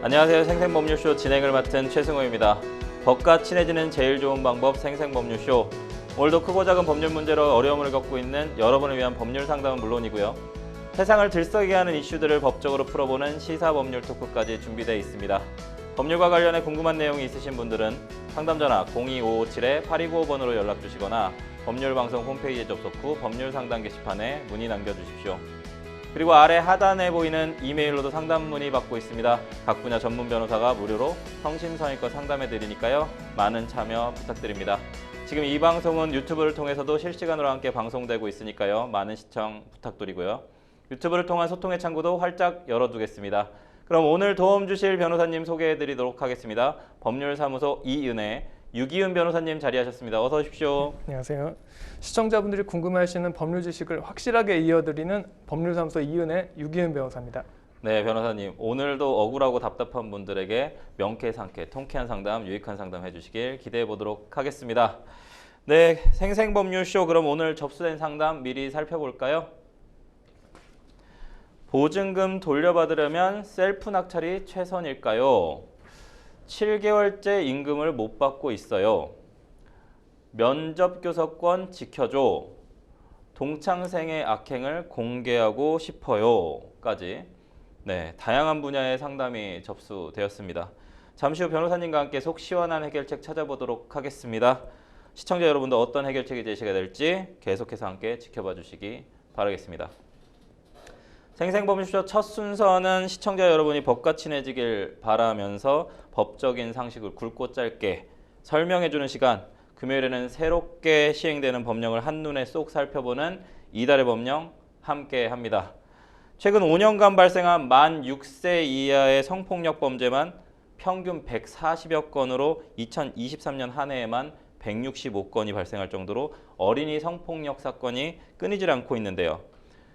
안녕하세요. 생생법률쇼 진행을 맡은 최승호입니다. 법과 친해지는 제일 좋은 방법 생생법률쇼. 오늘도 크고 작은 법률 문제로 어려움을 겪고 있는 여러분을 위한 법률 상담은 물론이고요. 세상을 들썩이게 하는 이슈들을 법적으로 풀어보는 시사법률 토크까지 준비되어 있습니다. 법률과 관련해 궁금한 내용이 있으신 분들은 상담전화 02557-8295번으로 연락주시거나 법률방송 홈페이지에 접속 후 법률상담 게시판에 문의 남겨주십시오. 그리고 아래 하단에 보이는 이메일로도 상담 문의 받고 있습니다. 각 분야 전문 변호사가 무료로 성심성의껏 상담해 드리니까요. 많은 참여 부탁드립니다. 지금 이 방송은 유튜브를 통해서도 실시간으로 함께 방송되고 있으니까요. 많은 시청 부탁드리고요. 유튜브를 통한 소통의 창구도 활짝 열어두겠습니다. 그럼 오늘 도움 주실 변호사님 소개해 드리도록 하겠습니다. 법률사무소 이은혜, 유기은 변호사님 자리하셨습니다. 어서 오십시오. 안녕하세요. 시청자분들이 궁금해하시는 법률 지식을 확실하게 이어드리는 법률사무소 이은혜, 유기은 변호사입니다. 네, 변호사님. 오늘도 억울하고 답답한 분들에게 명쾌상쾌, 통쾌한 상담, 유익한 상담 해주시길 기대해 보도록 하겠습니다. 네, 생생법률쇼. 그럼 오늘 접수된 상담 미리 살펴볼까요? 보증금 돌려받으려면 셀프 낙찰이 최선일까요? 7개월째 임금을 못 받고 있어요. 면접교섭권 지켜줘. 동창생의 악행을 공개하고 싶어요. 까지 다양한 분야의 상담이 접수되었습니다. 잠시 후 변호사님과 함께 속 시원한 해결책 찾아보도록 하겠습니다. 시청자 여러분도 어떤 해결책이 제시가 될지 계속해서 함께 지켜봐 주시기 바라겠습니다. 생생법률쇼 첫 순서는 시청자 여러분이 법과 친해지길 바라면서 법적인 상식을 굵고 짧게 설명해주는 시간, 금요일에는 새롭게 시행되는 법령을 한눈에 쏙 살펴보는 이달의 법령 함께 합니다. 최근 5년간 발생한 만 6세 이하의 성폭력 범죄만 평균 140여 건으로 2023년 한 해에만 165건이 발생할 정도로 어린이 성폭력 사건이 끊이질 않고 있는데요.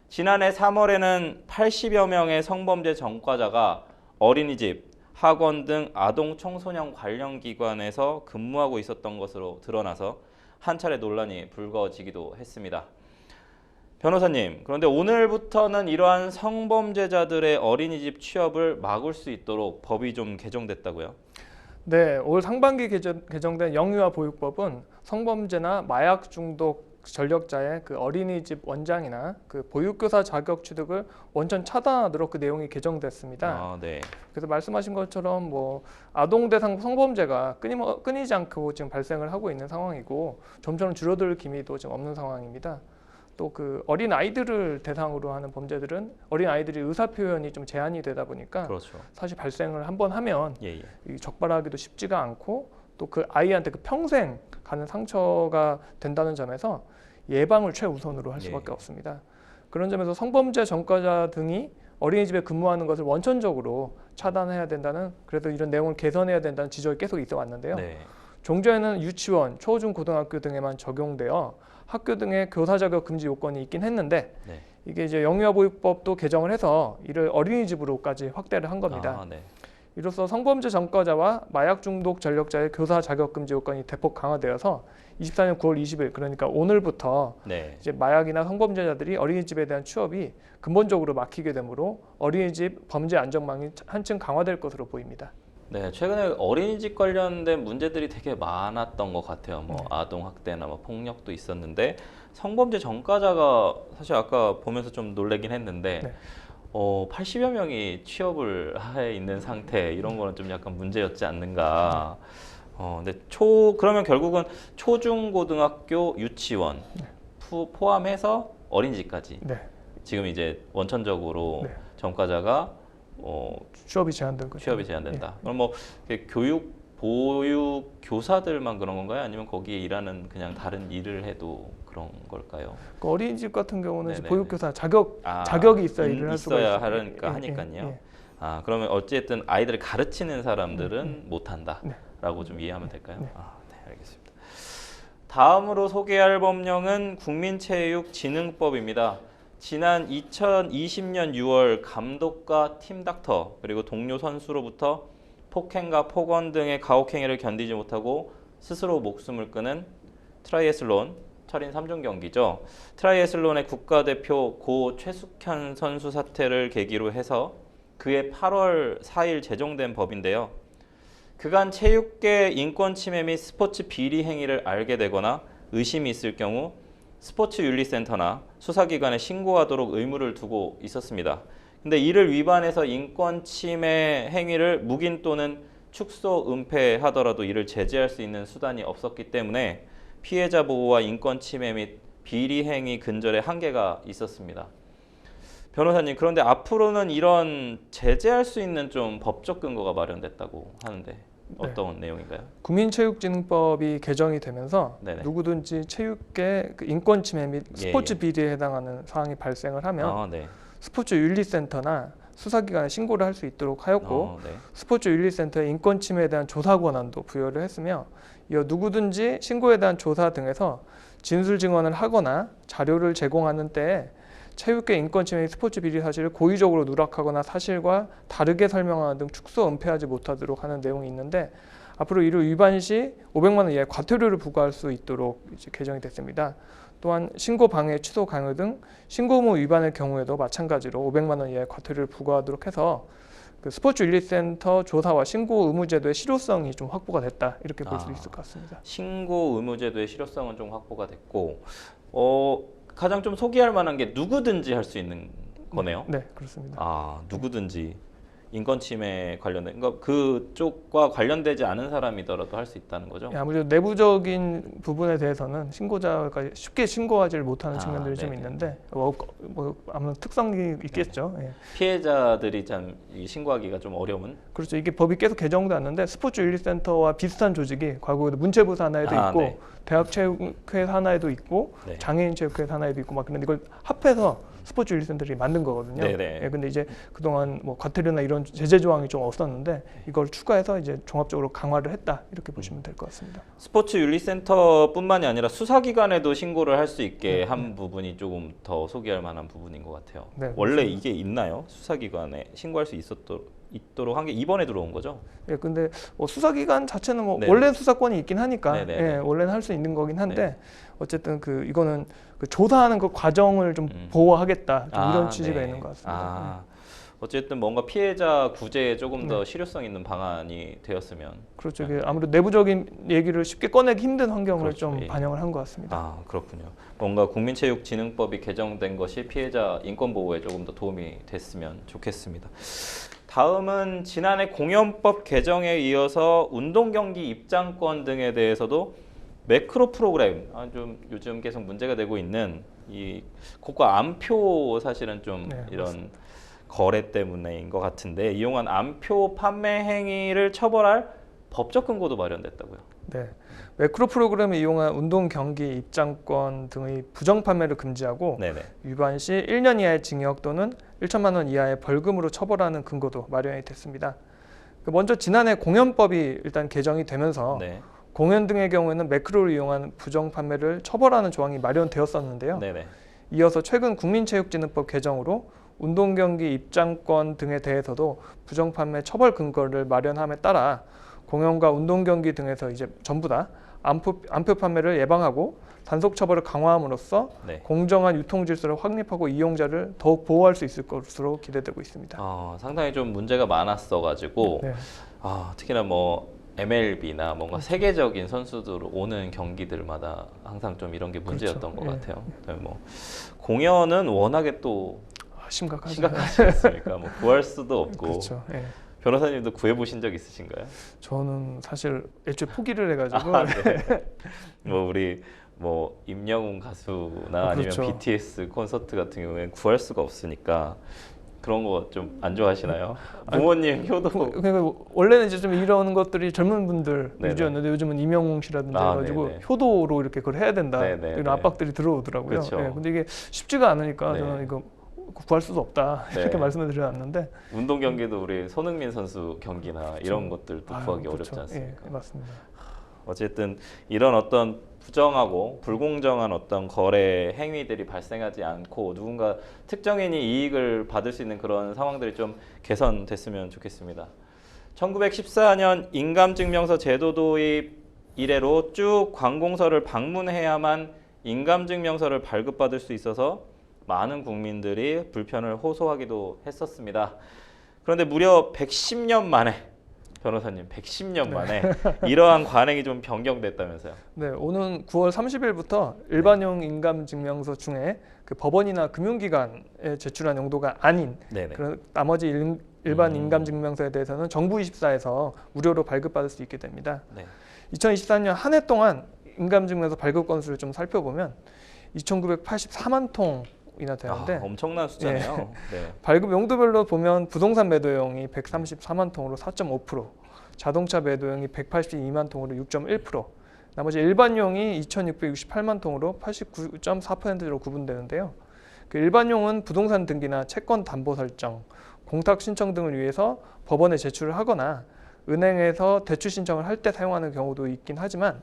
지난해 3월에는 80여 명의 성범죄 전과자가 어린이집, 학원 등 아동 청소년 관련 기관에서 근무하고 있었던 것으로 드러나서 한 차례 논란이 불거지기도 했습니다. 변호사님, 그런데 오늘부터는 이러한 성범죄자들의 어린이집 취업을 막을 수 있도록 법이 좀 개정됐다고요? 네, 올 상반기 개정된 영유아 보육법은 성범죄나 마약 중독 전력자의 그 어린이집 원장이나 그 보육교사 자격 취득을 원천 차단하도록 그 내용이 개정됐습니다. 네. 그래서 말씀하신 것처럼 뭐 아동 대상 성범죄가 끊이지 않고 지금 발생을 하고 있는 상황이고 점점 줄어들 기미도 지금 없는 상황입니다. 또 그 어린 아이들을 대상으로 하는 범죄들은 어린 아이들이 의사 표현이 좀 제한이 되다 보니까 그렇죠. 사실 발생을 한번 하면 이 적발하기도 쉽지가 않고 또 그 아이한테 그 평생 가는 상처가 된다는 점에서 예방을 최우선으로 할 수밖에 없습니다. 그런 점에서 성범죄 전과자 등이 어린이집에 근무하는 것을 원천적으로 차단해야 된다는, 그래도 이런 내용을 개선해야 된다는 지적이 계속 있어 왔는데요. 종전에는 유치원, 초, 중, 고등학교 등에만 적용되어 학교 등의 교사 자격 금지 요건이 있긴 했는데 이게 이제 영유아 보육법도 개정을 해서 이를 어린이집으로까지 확대를 한 겁니다. 이로써 성범죄 전과자와 마약 중독 전력자의 교사 자격 금지 요건이 대폭 강화되어서 24년 9월 20일, 그러니까 오늘부터 이제 마약이나 성범죄자들이 어린이집에 대한 취업이 근본적으로 막히게 되므로 어린이집 범죄 안전망이 한층 강화될 것으로 보입니다. 네, 최근에 어린이집 관련된 문제들이 되게 많았던 것 같아요. 뭐 아동 학대나 뭐 폭력도 있었는데 성범죄 전과자가 사실 아까 보면서 좀 놀라긴 했는데 80여 명이 취업을 해 있는 상태, 이런 거는 좀 약간 문제였지 않는가. 근데 그러면 결국은 초중고등학교 유치원 포함해서 어린이집까지 지금 이제 원천적으로 전과자가 취업이 제한된 거죠. 취업이 제한된다. 그럼 뭐 보육 교사들만 그런 건가요? 아니면 거기에 일하는 그냥 다른 일을 해도 그런 걸까요? 그 어린이집 같은 경우는 보육교사 자격이 있어야 일을 할 수가 있어요. 하니까요. 그러면 어찌됐든 아이들을 가르치는 사람들은 못한다라고 좀 이해하면 될까요? 네, 알겠습니다. 다음으로 소개할 법령은 국민체육진흥법입니다. 지난 2020년 6월 감독과 팀닥터 그리고 동료 선수로부터 폭행과 폭언 등의 가혹행위를 견디지 못하고 스스로 목숨을 끊은 트라이애슬론 철인 3종 경기죠. 트라이애슬론의 국가대표 고 최숙현 선수 사태를 계기로 해서 그해 8월 4일 제정된 법인데요. 그간 체육계 인권 침해 및 스포츠 비리 행위를 알게 되거나 의심이 있을 경우 스포츠윤리센터나 수사기관에 신고하도록 의무를 두고 있었습니다. 근데 이를 위반해서 인권 침해 행위를 묵인 또는 축소, 은폐하더라도 이를 제재할 수 있는 수단이 없었기 때문에 피해자 보호와 인권 침해 및 비리 행위 근절에 한계가 있었습니다. 변호사님, 그런데 앞으로는 이런 제재할 수 있는 좀 법적 근거가 마련됐다고 하는데 어떤 내용인가요? 국민체육진흥법이 개정이 되면서 네네. 누구든지 체육계 그 인권 침해 및 스포츠 비리에 해당하는 사항이 발생을 하면 스포츠윤리센터나 수사기관에 신고를 할 수 있도록 하였고 스포츠윤리센터의 인권 침해에 대한 조사 권한도 부여를 했으며 이어 누구든지 신고에 대한 조사 등에서 진술 증언을 하거나 자료를 제공하는 때에 체육계 인권 침해 및 스포츠 비리 사실을 고의적으로 누락하거나 사실과 다르게 설명하는 등 축소, 은폐하지 못하도록 하는 내용이 있는데 앞으로 이를 위반 시 500만 원 이하의 과태료를 부과할 수 있도록 이제 개정이 됐습니다. 또한 신고 방해, 취소 강요 등 신고 의무 위반의 경우에도 마찬가지로 500만 원 이하의 과태료를 부과하도록 해서 그 스포츠윤리센터 조사와 신고 의무제도의 실효성이 좀 확보가 됐다 이렇게 볼 수 있을 것 같습니다. 신고 의무제도의 실효성은 좀 확보가 됐고 가장 좀 소개할 만한 게 누구든지 할 수 있는 거네요. 네, 그렇습니다. 누구든지 인권 침해 관련된, 그러니까 그쪽과 관련되지 않은 사람이더라도 할 수 있다는 거죠. 아무래도 내부적인 부분에 대해서는 신고자가 쉽게 신고하지 못하는 측면들이 좀 있는데 아무래도 특성이 있겠죠. 예. 피해자들이 참 신고하기가 좀 어려운. 그렇죠. 이게 법이 계속 개정되었는데 스포츠윤리센터와 비슷한 조직이 과거에도 문체부 산하에도 있고 대학체육회 산하에도 있고 장애인 체육회 산하에도 있고 막 그런데 이걸 합해서 스포츠윤리센터들이 만든 거거든요. 예, 근데 이제 그동안 뭐 과태료나 이런 제재 조항이 좀 없었는데 이걸 추가해서 이제 종합적으로 강화를 했다 이렇게 보시면 될 것 같습니다. 스포츠윤리센터뿐만이 아니라 수사기관에도 신고를 할 수 있게 한 부분이 조금 더 소개할 만한 부분인 것 같아요. 원래 이게 있나요? 수사기관에 신고할 수 있도록 한 게 이번에 들어온 거죠? 예, 근데 수사기관 자체는 뭐 원래 수사권이 있긴 하니까 원래는 할 수 있는 거긴 한데 어쨌든 이거는 조사하는 그 과정을 좀 보호하겠다 이런 취지가 있는 것 같습니다. 어쨌든 뭔가 피해자 구제에 조금 더 실효성 있는 방안이 되었으면. 그렇죠. 이게 아무래도 내부적인 얘기를 쉽게 꺼내기 힘든 환경을 좀 반영을 한 것 같습니다. 그렇군요. 뭔가 국민체육진흥법이 개정된 것이 피해자 인권 보호에 조금 더 도움이 됐으면 좋겠습니다. 다음은 지난해 공연법 개정에 이어서 운동경기 입장권 등에 대해서도 매크로 프로그램, 좀 요즘 계속 문제가 되고 있는 이 고가 암표 사실은 좀 이런 맞습니다. 거래 때문에인 것 같은데 이용한 암표 판매 행위를 처벌할 법적 근거도 마련됐다고요. 네, 매크로 프로그램을 이용한 운동 경기 입장권 등의 부정 판매를 금지하고 위반 시 1년 이하의 징역 또는 1천만 원 이하의 벌금으로 처벌하는 근거도 마련이 됐습니다. 먼저 지난해 공연법이 일단 개정이 되면서 공연 등의 경우에는 매크로를 이용한 부정 판매를 처벌하는 조항이 마련되었었는데요. 이어서 최근 국민체육진흥법 개정으로 운동경기 입장권 등에 대해서도 부정 판매 처벌 근거를 마련함에 따라 공연과 운동경기 등에서 이제 전부 다 암표 판매를 예방하고 단속 처벌을 강화함으로써 공정한 유통 질서를 확립하고 이용자를 더욱 보호할 수 있을 것으로 기대되고 있습니다. 상당히 좀 문제가 많았어가지고 특히나 뭐 MLB나 뭔가 세계적인 선수들 오는 경기들마다 항상 좀 이런 게 문제였던 것 같아요. 뭐 공연은 워낙에 또 심각하지 않습니까? 뭐 구할 수도 없고. 변호사님도 구해보신 적 있으신가요? 저는 사실 애초에 포기를 해가지고 뭐 우리 뭐 임영웅 가수나 아니면 BTS 콘서트 같은 경우에는 구할 수가 없으니까 그런 거 좀 안 좋아하시나요? 부모님 효도. 그러니까 원래는 이제 좀 이런 것들이 젊은 분들 위주였는데 요즘은 임영웅 씨라든지 해가지고 효도로 이렇게 그걸 해야 된다 이런 압박들이 들어오더라고요. 근데 이게 쉽지가 않으니까 저는 이거 구할 수도 없다 이렇게 말씀을 드려놨는데 운동 경기도 우리 손흥민 선수 경기나 이런 것들도 구하기 어렵지 않습니까? 맞습니다. 어쨌든 이런 어떤 부정하고 불공정한 어떤 거래 행위들이 발생하지 않고 누군가 특정인이 이익을 받을 수 있는 그런 상황들이 좀 개선됐으면 좋겠습니다. 1914년 인감증명서 제도 도입 이래로 쭉 관공서를 방문해야만 인감증명서를 발급받을 수 있어서 많은 국민들이 불편을 호소하기도 했었습니다. 그런데 무려 110년 만에 변호사님 110년 만에 이러한 관행이 좀 변경됐다면서요? 네, 오는 9월 30일부터 일반용 인감증명서 중에 그 법원이나 금융기관에 제출한 용도가 아닌 네네. 그런 나머지 일반 인감증명서에 대해서는 정부24에서 무료로 발급받을 수 있게 됩니다. 네. 2024년 한 해 동안 인감증명서 발급 건수를 좀 살펴보면 2,984만 통이나 되는데 엄청난 숫자네요. 네. 발급 용도별로 보면 부동산 매도용이 134만 통으로 4.5%, 자동차 매도용이 182만 통으로 6.1%, 나머지 일반용이 2,668만 통으로 89.4%로 구분되는데요. 그 일반용은 부동산 등기나 채권 담보 설정, 공탁 신청 등을 위해서 법원에 제출을 하거나 은행에서 대출 신청을 할 때 사용하는 경우도 있긴 하지만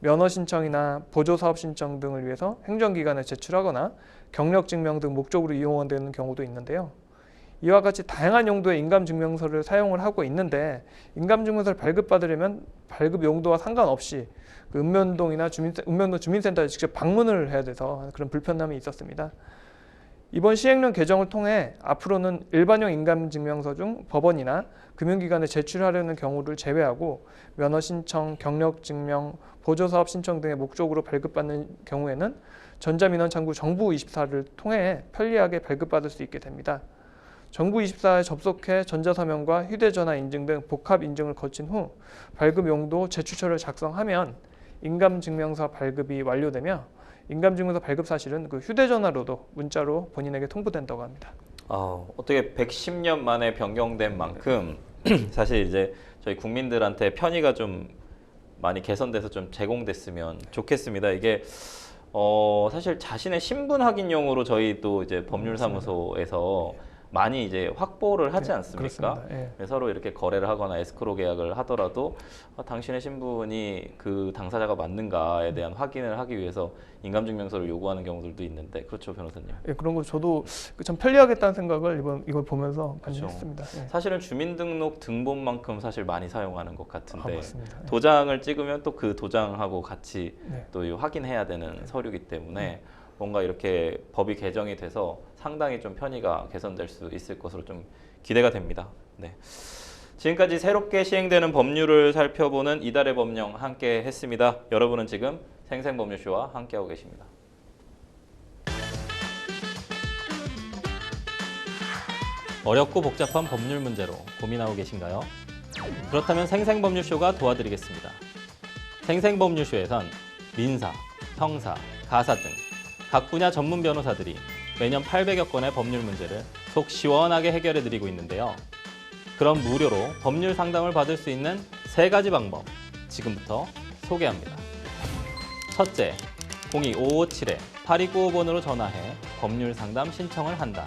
면허 신청이나 보조사업 신청 등을 위해서 행정기관에 제출하거나 경력증명 등 목적으로 이용되는 경우도 있는데요. 이와 같이 다양한 용도의 인감증명서를 사용을 하고 있는데 인감증명서를 발급받으려면 발급 용도와 상관없이 그 읍면동이나 읍면동 주민센터에 직접 방문을 해야 돼서 그런 불편함이 있었습니다. 이번 시행령 개정을 통해 앞으로는 일반용 인감증명서 중 법원이나 금융기관에 제출하려는 경우를 제외하고 면허 신청, 경력증명, 보조사업 신청 등의 목적으로 발급받는 경우에는 전자민원창구 정부24를 통해 편리하게 발급받을 수 있게 됩니다. 정부24에 접속해 전자서명과 휴대전화 인증 등 복합 인증을 거친 후 발급 용도 제출처를 작성하면 인감증명서 발급이 완료되며 인감증명서 발급 사실은 그 휴대전화로도 문자로 본인에게 통보된다고 합니다. 어떻게 110년 만에 변경된 만큼 사실 이제 저희 국민들한테 편의가 좀 많이 개선돼서 좀 제공됐으면 좋겠습니다. 이게 사실 자신의 신분 확인용으로 저희 또 이제 법률사무소에서 많이 이제 확보를 하지 않습니까? 서로 이렇게 거래를 하거나 에스크로 계약을 하더라도 당신의 신분이 그 당사자가 맞는가에 대한 확인을 하기 위해서 인감증명서를 요구하는 경우들도 있는데 그렇죠, 변호사님? 예, 그런 거 저도 참 편리하겠다는 생각을 이걸 보면서 많이 그렇죠. 했습니다. 예. 사실은 주민등록 등본만큼 사실 많이 사용하는 것 같은데 맞습니다. 예. 도장을 찍으면 또 그 도장하고 같이 또 확인해야 되는 서류이기 때문에 뭔가 이렇게 법이 개정이 돼서 상당히 좀 편의가 개선될 수 있을 것으로 좀 기대가 됩니다. 네. 지금까지 새롭게 시행되는 법률을 살펴보는 이달의 법령 함께 했습니다. 여러분은 지금 생생법률쇼와 함께하고 계십니다. 어렵고 복잡한 법률 문제로 고민하고 계신가요? 그렇다면 생생법률쇼가 도와드리겠습니다. 생생법률쇼에선 민사, 형사, 가사 등 각 분야 전문 변호사들이 매년 800여 건의 법률 문제를 속 시원하게 해결해드리고 있는데요. 그럼 무료로 법률 상담을 받을 수 있는 3가지 방법 지금부터 소개합니다. 첫째, 02-557-8295번으로 전화해 법률 상담 신청을 한다.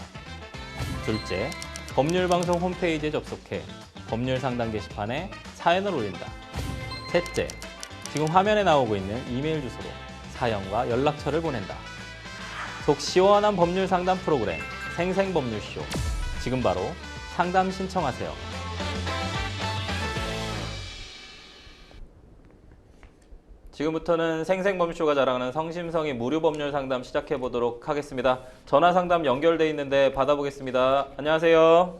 둘째, 법률방송 홈페이지에 접속해 법률 상담 게시판에 사연을 올린다. 셋째, 지금 화면에 나오고 있는 이메일 주소로 사연과 연락처를 보낸다. 속 시원한 법률 상담 프로그램 생생법률쇼. 지금 바로 상담 신청하세요. 지금부터는 생생법률쇼가 자랑하는 성심성의 무료 법률 상담 시작해 보도록 하겠습니다. 전화 상담 연결돼 있는데 받아보겠습니다. 안녕하세요.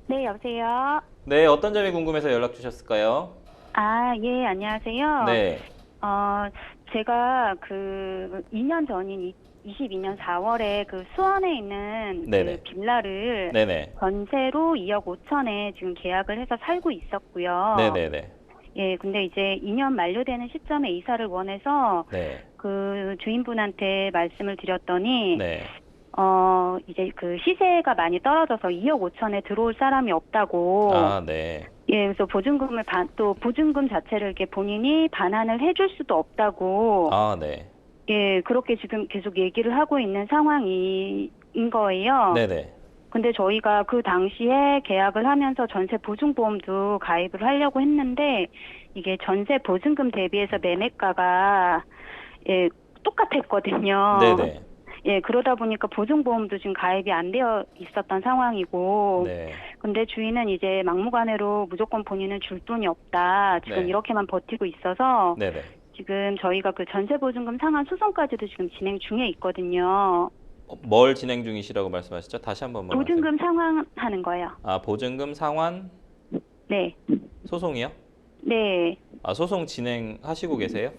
네, 여보세요. 네, 어떤 점이 궁금해서 연락 주셨을까요? 예, 안녕하세요. 네. 제가 그 2년 전인 22년 4월에 그 수원에 있는 그 빌라를 전세로 2억 5천에 지금 계약을 해서 살고 있었고요. 네네네. 예, 근데 이제 2년 만료되는 시점에 이사를 원해서 그 주인분한테 말씀을 드렸더니 이제 그 시세가 많이 떨어져서 2억 5천에 들어올 사람이 없다고. 예, 그래서 보증금을 또 보증금 자체를 이렇게 본인이 반환을 해줄 수도 없다고. 예, 그렇게 지금 계속 얘기를 하고 있는 상황인 거예요. 근데 저희가 그 당시에 계약을 하면서 전세 보증보험도 가입을 하려고 했는데 이게 전세 보증금 대비해서 매매가가 똑같았거든요. 예, 그러다 보니까 보증보험도 지금 가입이 안 되어 있었던 상황이고, 근데 주인은 이제 막무가내로 무조건 본인은 줄 돈이 없다, 지금 이렇게만 버티고 있어서, 지금 저희가 그 전세보증금 상환 소송까지도 지금 진행 중에 있거든요. 뭘 진행 중이시라고 말씀하셨죠? 다시 한 번만. 보증금 상환하는 거예요. 아, 보증금 상환 네. 소송이요? 네. 아, 소송 진행하시고 계세요?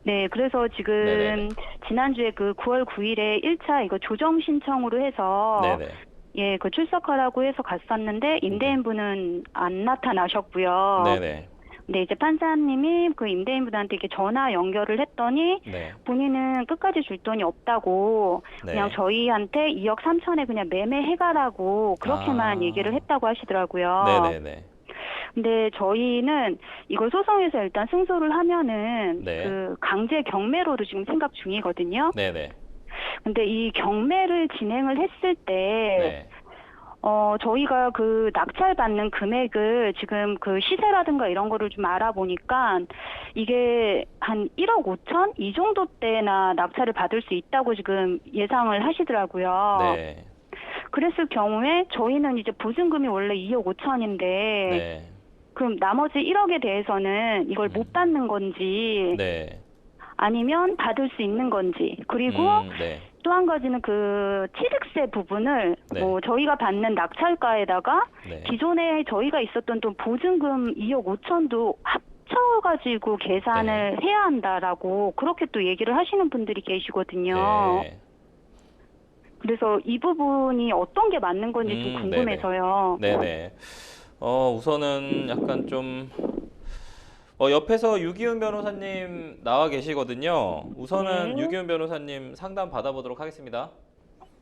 네, 그래서 지금 네네. 지난주에 그 9월 9일에 1차 이거 조정 신청으로 해서 네네. 예, 그 출석하라고 해서 갔었는데 임대인분은 안 나타나셨고요. 네네. 네, 이제 판사님이 그 임대인분한테 이렇게 전화 연결을 했더니 네. 본인은 끝까지 줄 돈이 없다고 네. 그냥 저희한테 2억 3천에 그냥 매매해가라고 그렇게만 얘기를 했다고 하시더라고요. 네네네. 근데 저희는 이걸 소송에서 일단 승소를 하면은 네. 그 강제 경매로도 지금 생각 중이거든요. 네네. 근데 이 경매를 진행을 했을 때 네. 저희가 그 낙찰받는 금액을 지금 그 시세라든가 이런 거를 좀 알아보니까 이게 한 1억 5천? 이 정도대나 낙찰을 받을 수 있다고 지금 예상을 하시더라고요. 네. 그랬을 경우에 저희는 이제 보증금이 원래 2억 5천인데 네. 그럼 나머지 1억에 대해서는 이걸 못 받는 건지 네. 아니면 받을 수 있는 건지 그리고 네. 또 한 가지는 그 취득세 부분을 네. 뭐 저희가 받는 낙찰가에다가 네. 기존에 저희가 있었던 또 보증금 2억 5천도 합쳐가지고 계산을 해야 한다라고 그렇게 또 얘기를 하시는 분들이 계시거든요. 네. 그래서 이 부분이 어떤 게 맞는 건지 좀 궁금해서요. 네네. 우선은 약간 좀 옆에서 유기훈 변호사님 나와 계시거든요. 우선은 네. 유기훈 변호사님 상담 받아보도록 하겠습니다.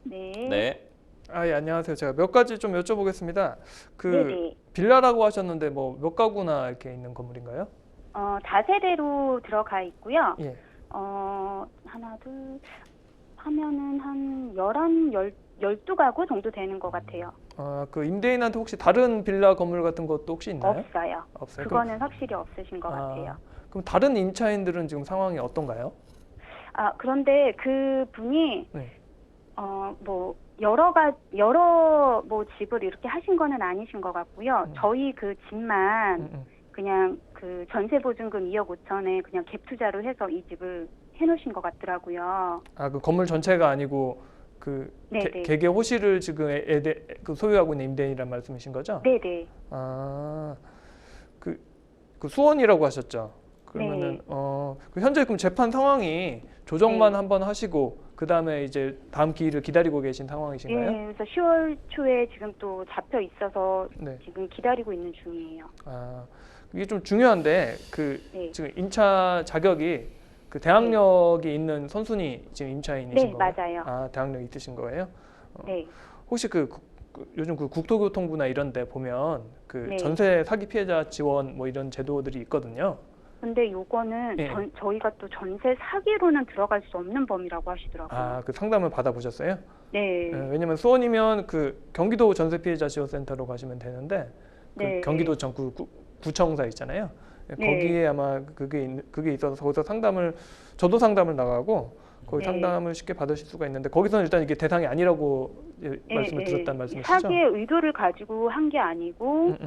네. 네. 아, 예, 안녕하세요. 제가 몇 가지 좀 여쭤보겠습니다. 그 네네. 빌라라고 하셨는데 뭐 몇 가구나 이렇게 있는 건물인가요? 다세대로 들어가 있고요. 예. 하나, 둘, 하면은 한 12가구 정도 되는 것 같아요. 그 임대인한테 혹시 다른 빌라 건물 같은 것도 혹시 있나요? 없어요. 없어요. 그거는 확실히 없으신 것 같아요. 그럼 다른 임차인들은 지금 상황이 어떤가요? 그런데 그 분이 네. 뭐 여러 뭐 집을 이렇게 하신 거는 아니신 것 같고요. 저희 그 집만 그냥 그 전세 보증금 2억 5천에 그냥 갭 투자로 해서 이 집을 해놓으신 것 같더라고요. 그 건물 전체가 아니고 그 개개 호실을 지금 그 소유하고 있는 임대인이란 말씀이신 거죠? 네네. 그 수원이라고 하셨죠? 그러면은 그 현재 그럼 재판 상황이 조정만 한번 하시고 그 다음에 이제 다음 기일을 기다리고 계신 상황이신가요? 네, 그래서 10월 초에 지금 또 잡혀 있어서 네. 지금 기다리고 있는 중이에요. 이게 좀 중요한데 지금 임차 자격이 그 대학력이 있는 선순위 지금 임차인이신 거예요? 네, 맞아요. 대학력 있으신 거예요? 네. 혹시 요즘 그 국토교통부나 이런 데 보면 그 전세 사기 피해자 지원 뭐 이런 제도들이 있거든요. 근데 요거는 저희가 또 전세 사기로는 들어갈 수 없는 범위라고 하시더라고요. 그 상담을 받아보셨어요? 네. 왜냐면 수원이면 그 경기도 전세 피해자 지원센터로 가시면 되는데 그 경기도 전국 구청사 있잖아요. 거기에 아마 그게 있어서 거기서 저도 상담을 나가고 거기 상담을 쉽게 받으실 수가 있는데 거기서는 일단 이게 대상이 아니라고 말씀을 드렸다는 말씀이시죠? 사기의 의도를 가지고 한 게 아니고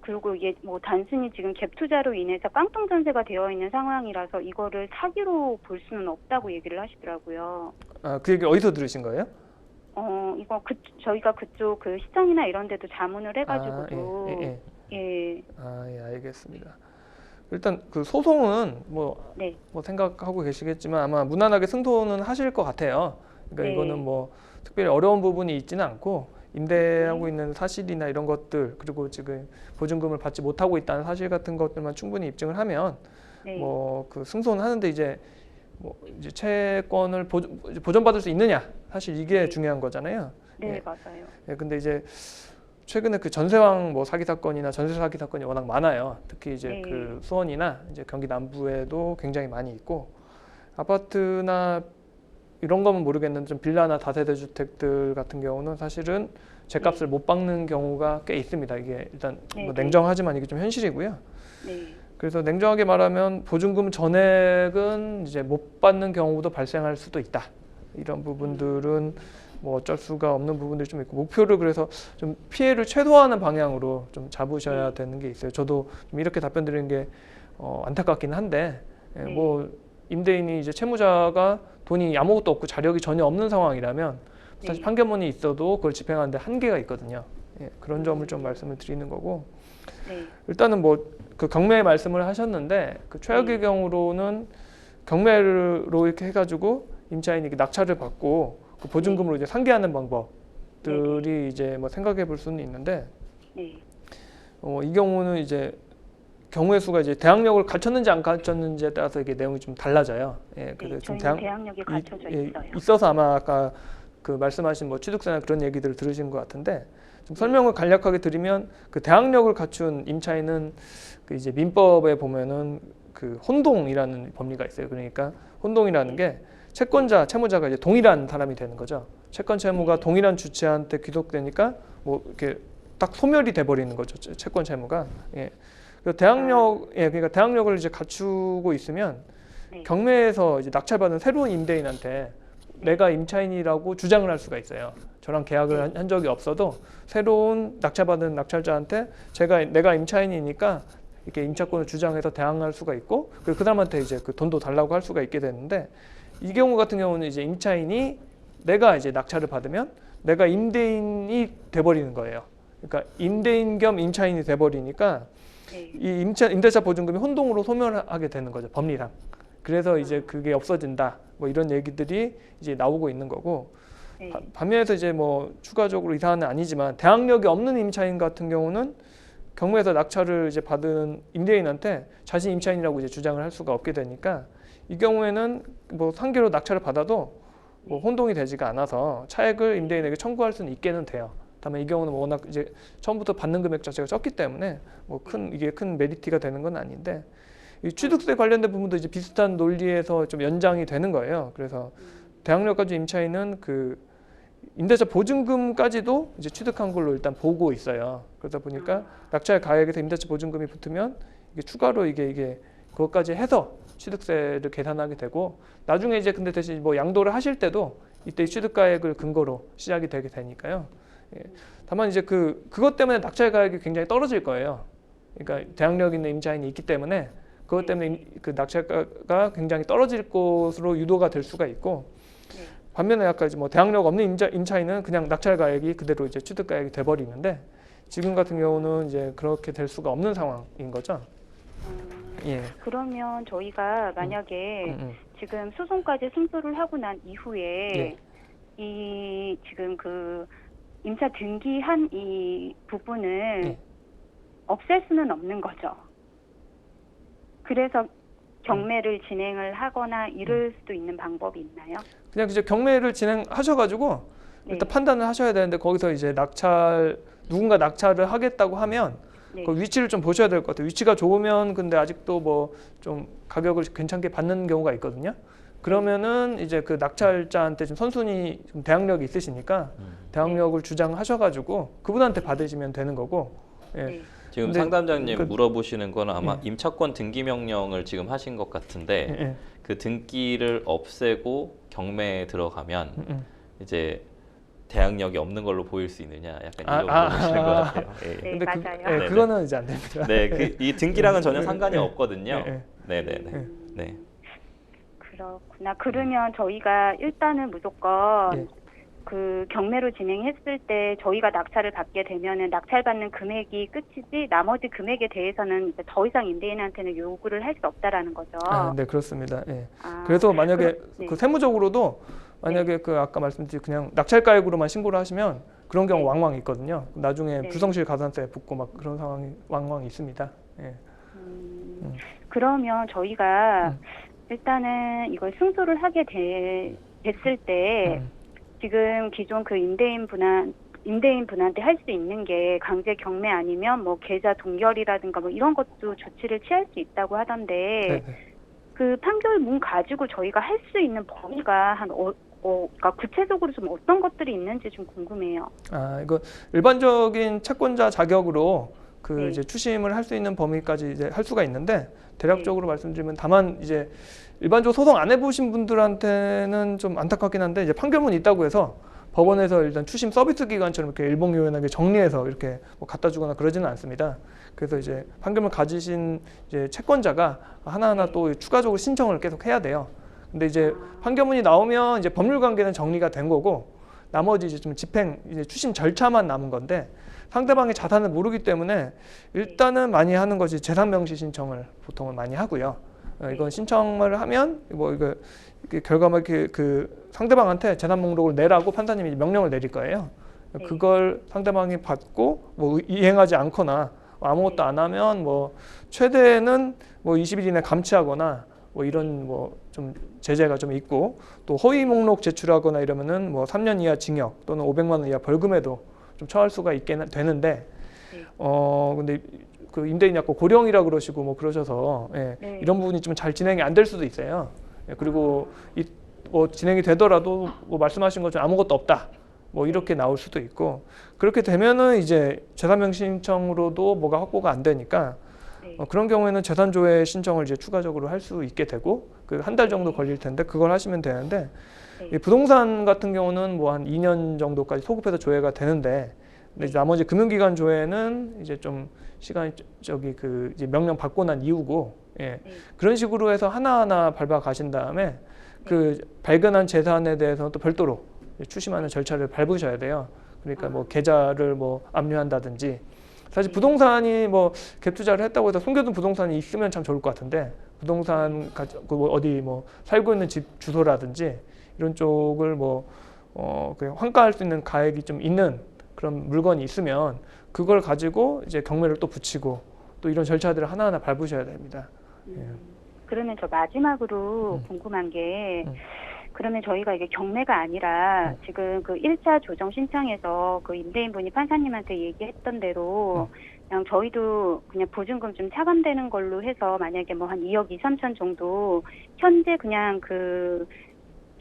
그리고 이게 뭐 단순히 지금 갭 투자로 인해서 깡통 전세가 되어 있는 상황이라서 이거를 사기로 볼 수는 없다고 얘기를 하시더라고요. 그 얘기 어디서 들으신 거예요? 이거 저희가 그쪽 그 시청이나 이런 데도 자문을 해가지고도 예, 알겠습니다. 일단 그 소송은 뭐 생각하고 계시겠지만 아마 무난하게 승소는 하실 것 같아요. 그러니까 이거는 뭐 특별히 어려운 부분이 있지는 않고 임대하고 있는 사실이나 이런 것들 그리고 지금 보증금을 받지 못하고 있다는 사실 같은 것들만 충분히 입증을 하면 뭐 그 승소는 하는데 이제 채권을 보전받을 수 있느냐 사실 이게 중요한 거잖아요. 네, 맞아요. 근데 이제 최근에 그 전세왕 뭐 사기 사건이나 전세 사기 사건이 워낙 많아요. 특히 이제 그 수원이나 이제 경기 남부에도 굉장히 많이 있고 아파트나 이런 거면 모르겠는데 좀 빌라나 다세대 주택들 같은 경우는 사실은 제값을 못 박는 경우가 꽤 있습니다. 이게 일단 뭐 냉정하지만 이게 좀 현실이고요. 그래서 냉정하게 말하면 보증금 전액은 이제 못 받는 경우도 발생할 수도 있다. 이런 부분들은 뭐 어쩔 수가 없는 부분들이 좀 있고 목표를 그래서 좀 피해를 최소화하는 방향으로 좀 잡으셔야 되는 게 있어요. 저도 좀 이렇게 답변 드리는 게 안타깝긴 한데 뭐 임대인이 이제 채무자가 본인이 아무것도 없고 자력이 전혀 없는 상황이라면 사실 네. 판결문이 있어도 그걸 집행하는데 한계가 있거든요. 예, 그런 점을 좀 말씀을 드리는 거고 네. 일단은 뭐 그 경매 말씀을 하셨는데 그 최악의 경우로는 경매로 이렇게 해가지고 임차인이 낙찰을 받고 그 보증금으로 이제 상계하는 방법들이 이제 뭐 생각해 볼 수는 있는데 네. 이 경우는 이제 경우의 수가 이제 대항력을 갖췄는지 안 갖췄는지에 따라서 이게 내용이 좀 달라져요. 예, 그래서 네, 좀 저희는 대항력이 갖춰져 있어요. 있어서 아마 아까 그 말씀하신 뭐 취득세나 그런 얘기들을 들으신 것 같은데 좀 설명을 간략하게 드리면 그 대항력을 갖춘 임차인은 그 이제 민법에 보면은 그 혼동이라는 법리가 있어요. 그러니까 혼동이라는 게 채권자, 채무자가 이제 동일한 사람이 되는 거죠. 채권 채무가 동일한 주체한테 귀속되니까 뭐 이렇게 딱 소멸이 돼 버리는 거죠. 채권 채무가. 예. 그러니까 대항력을 이제 갖추고 있으면 경매에서 이제 낙찰받은 새로운 임대인한테 내가 임차인이라고 주장을 할 수가 있어요. 저랑 계약을 한 적이 없어도 새로운 낙찰받은 낙찰자한테 내가 임차인이니까 이렇게 임차권을 주장해서 대항할 수가 있고 그 사람한테 이제 그 돈도 달라고 할 수가 있게 되는데 이 경우 같은 경우는 이제 임차인이 내가 이제 낙찰을 받으면 내가 임대인이 돼버리는 거예요. 그러니까 임대인 겸 임차인이 돼버리니까 이 임대차 보증금이 혼동으로 소멸하게 되는 거죠, 법리상. 그래서 이제 그게 없어진다. 뭐 이런 얘기들이 이제 나오고 있는 거고. 반면에서 이제 뭐 추가적으로 이 사안은 아니지만 대항력이 없는 임차인 같은 경우는 경매에서 낙찰을 이제 받은 임대인한테 자신 임차인이라고 이제 주장을 할 수가 없게 되니까 이 경우에는 뭐 상계로 낙찰을 받아도 뭐 혼동이 되지가 않아서 차액을 임대인에게 청구할 수는 있게는 돼요. 다만 이 경우는 워낙 이제 처음부터 받는 금액 자체가 적기 때문에 뭐 이게 큰 메리트가 되는 건 아닌데 이 취득세 관련된 부분도 이제 비슷한 논리에서 좀 연장이 되는 거예요. 그래서 대항력 가진 임차인은 그 임대차 보증금까지도 이제 취득한 걸로 일단 보고 있어요. 그러다 보니까 낙찰 가액에서 임대차 보증금이 붙으면 이게 추가로 이게 그것까지 해서 취득세를 계산하게 되고 나중에 이제 근데 대신 뭐 양도를 하실 때도 이때 취득가액을 근거로 시작이 되게 되니까요. 예. 다만 이제 그것 때문에 낙찰 가액이 굉장히 떨어질 거예요. 그러니까 대항력 있는 임차인이 있기 때문에 그것 때문에 그 낙찰가가 굉장히 떨어질 것으로 유도가 될 수가 있고 반면에 아까 이제 뭐 대항력 없는 임차인은 그냥 낙찰 가액이 그대로 이제 취득 가액이 돼버리는데 지금 같은 경우는 이제 그렇게 될 수가 없는 상황인 거죠. 예. 그러면 저희가 만약에 지금 소송까지 승소를 하고 난 이후에 이 지금 그 임차 등기한 이 부분을 없앨 수는 없는 거죠. 그래서 경매를 진행을 하거나 이럴 수도 있는 방법이 있나요? 그냥 이제 경매를 진행하셔가지고 일단 판단을 하셔야 되는데 거기서 이제 누군가 낙찰을 하겠다고 하면 그 위치를 좀 보셔야 될 것 같아요. 위치가 좋으면 근데 아직도 뭐 좀 가격을 괜찮게 받는 경우가 있거든요. 그러면은 이제 그 낙찰자한테 좀 선순위 좀 대항력이 있으시니까 대항력을 주장하셔가지고 그분한테 받으시면 되는 거고. 예. 지금 상담자님 물어보시는 건 아마 임차권 등기 명령을 지금 하신 것 같은데 그 등기를 없애고 경매에 들어가면 이제 대항력이 없는 걸로 보일 수 있느냐 약간 이런 물어보시는 것 같아요. 네, 맞아요. 그거는 이제 안 됩니다. 네, 이 등기랑은 전혀 상관이 없거든요. 네. 그렇구나. 그러면 저희가 일단은 무조건 그 경매로 진행했을 때 저희가 낙찰을 받게 되면은 낙찰받는 금액이 끝이지 나머지 금액에 대해서는 이제 더 이상 임대인한테는 요구를 할 수 없다라는 거죠. 네, 그렇습니다. 예. 그래서 만약에 그 세무적으로도 만약에 그 아까 말씀드린 그냥 낙찰가액으로만 신고를 하시면 그런 경우 왕왕 있거든요. 나중에 불성실 가산세 붙고 막 그런 상황이 왕왕 있습니다. 예. 그러면 저희가 일단은 이걸 승소를 하게 됐을 때 지금 기존 그 임대인분한테 할 수 있는 게 강제 경매 아니면 뭐 계좌 동결이라든가 뭐 이런 것도 조치를 취할 수 있다고 하던데 그 판결문 가지고 저희가 할 수 있는 범위가 그러니까 구체적으로 좀 어떤 것들이 있는지 좀 궁금해요. 이거 일반적인 채권자 자격으로 이제 추심을 할 수 있는 범위까지 이제 할 수가 있는데 대략적으로 말씀드리면 다만 이제 일반적으로 소송 안 해보신 분들한테는 좀 안타깝긴 한데 이제 판결문이 있다고 해서 법원에서 일단 추심 서비스 기관처럼 이렇게 일목요연하게 정리해서 이렇게 뭐 갖다 주거나 그러지는 않습니다. 그래서 이제 판결문 가지신 이제 채권자가 하나하나 또 추가적으로 신청을 계속 해야 돼요. 근데 이제 판결문이 나오면 이제 법률 관계는 정리가 된 거고 나머지 이제 좀 집행 이제 추심 절차만 남은 건데 상대방의 자산을 모르기 때문에 일단은 많이 하는 것이 재산 명시 신청을 보통은 많이 하고요. 이건 신청을 하면 뭐 이거 결과만 그 상대방한테 재산 목록을 내라고 판사님이 명령을 내릴 거예요. 그걸 상대방이 받고 뭐 이행하지 않거나 아무것도 안 하면 뭐 최대는 뭐 20일 이내 감치하거나 뭐 이런 뭐 좀 제재가 좀 있고 또 허위 목록 제출하거나 이러면은 뭐 3년 이하 징역 또는 500만 원 이하 벌금에도 좀 처할 수가 있게 되는데 근데 그 임대인 약고 고령이라 그러시고 뭐 그러셔서 이런 부분이 좀 잘 진행이 안 될 수도 있어요. 그리고 뭐 진행이 되더라도 뭐 말씀하신 것처럼 아무것도 없다. 뭐 이렇게 나올 수도 있고 그렇게 되면은 이제 재산명시 신청으로도 뭐가 확보가 안 되니까 그런 경우에는 재산조회 신청을 이제 추가적으로 할 수 있게 되고 그 한 달 정도 걸릴 텐데 그걸 하시면 되는데 이 부동산 같은 경우는 뭐 한 2년 정도까지 소급해서 조회가 되는데 근데 이제 나머지 금융기관 조회는 이제 좀 시간이 그 이제 명령 받고 난 이후고 그런 식으로 해서 하나하나 밟아 가신 다음에 그 발견한 재산에 대해서는 또 별도로 추심하는 절차를 밟으셔야 돼요. 그러니까 뭐 계좌를 뭐 압류한다든지 사실 부동산이 뭐 갭 투자를 했다고 해서 숨겨둔 부동산이 있으면 참 좋을 것 같은데 부동산 어디 뭐 살고 있는 집 주소라든지 이런 쪽을 뭐 그냥 환가할 수 있는 가액이 좀 있는 그런 물건이 있으면 그걸 가지고 이제 경매를 또 붙이고 또 이런 절차들을 하나하나 밟으셔야 됩니다. 그러면 저 마지막으로 궁금한 게 그러면 저희가 이게 경매가 아니라 지금 그 1차 조정 신청에서 그 임대인분이 판사님한테 얘기했던 대로 그냥 저희도 그냥 보증금 좀 차감되는 걸로 해서 만약에 뭐 한 2억 2, 3천 정도 현재 그냥 그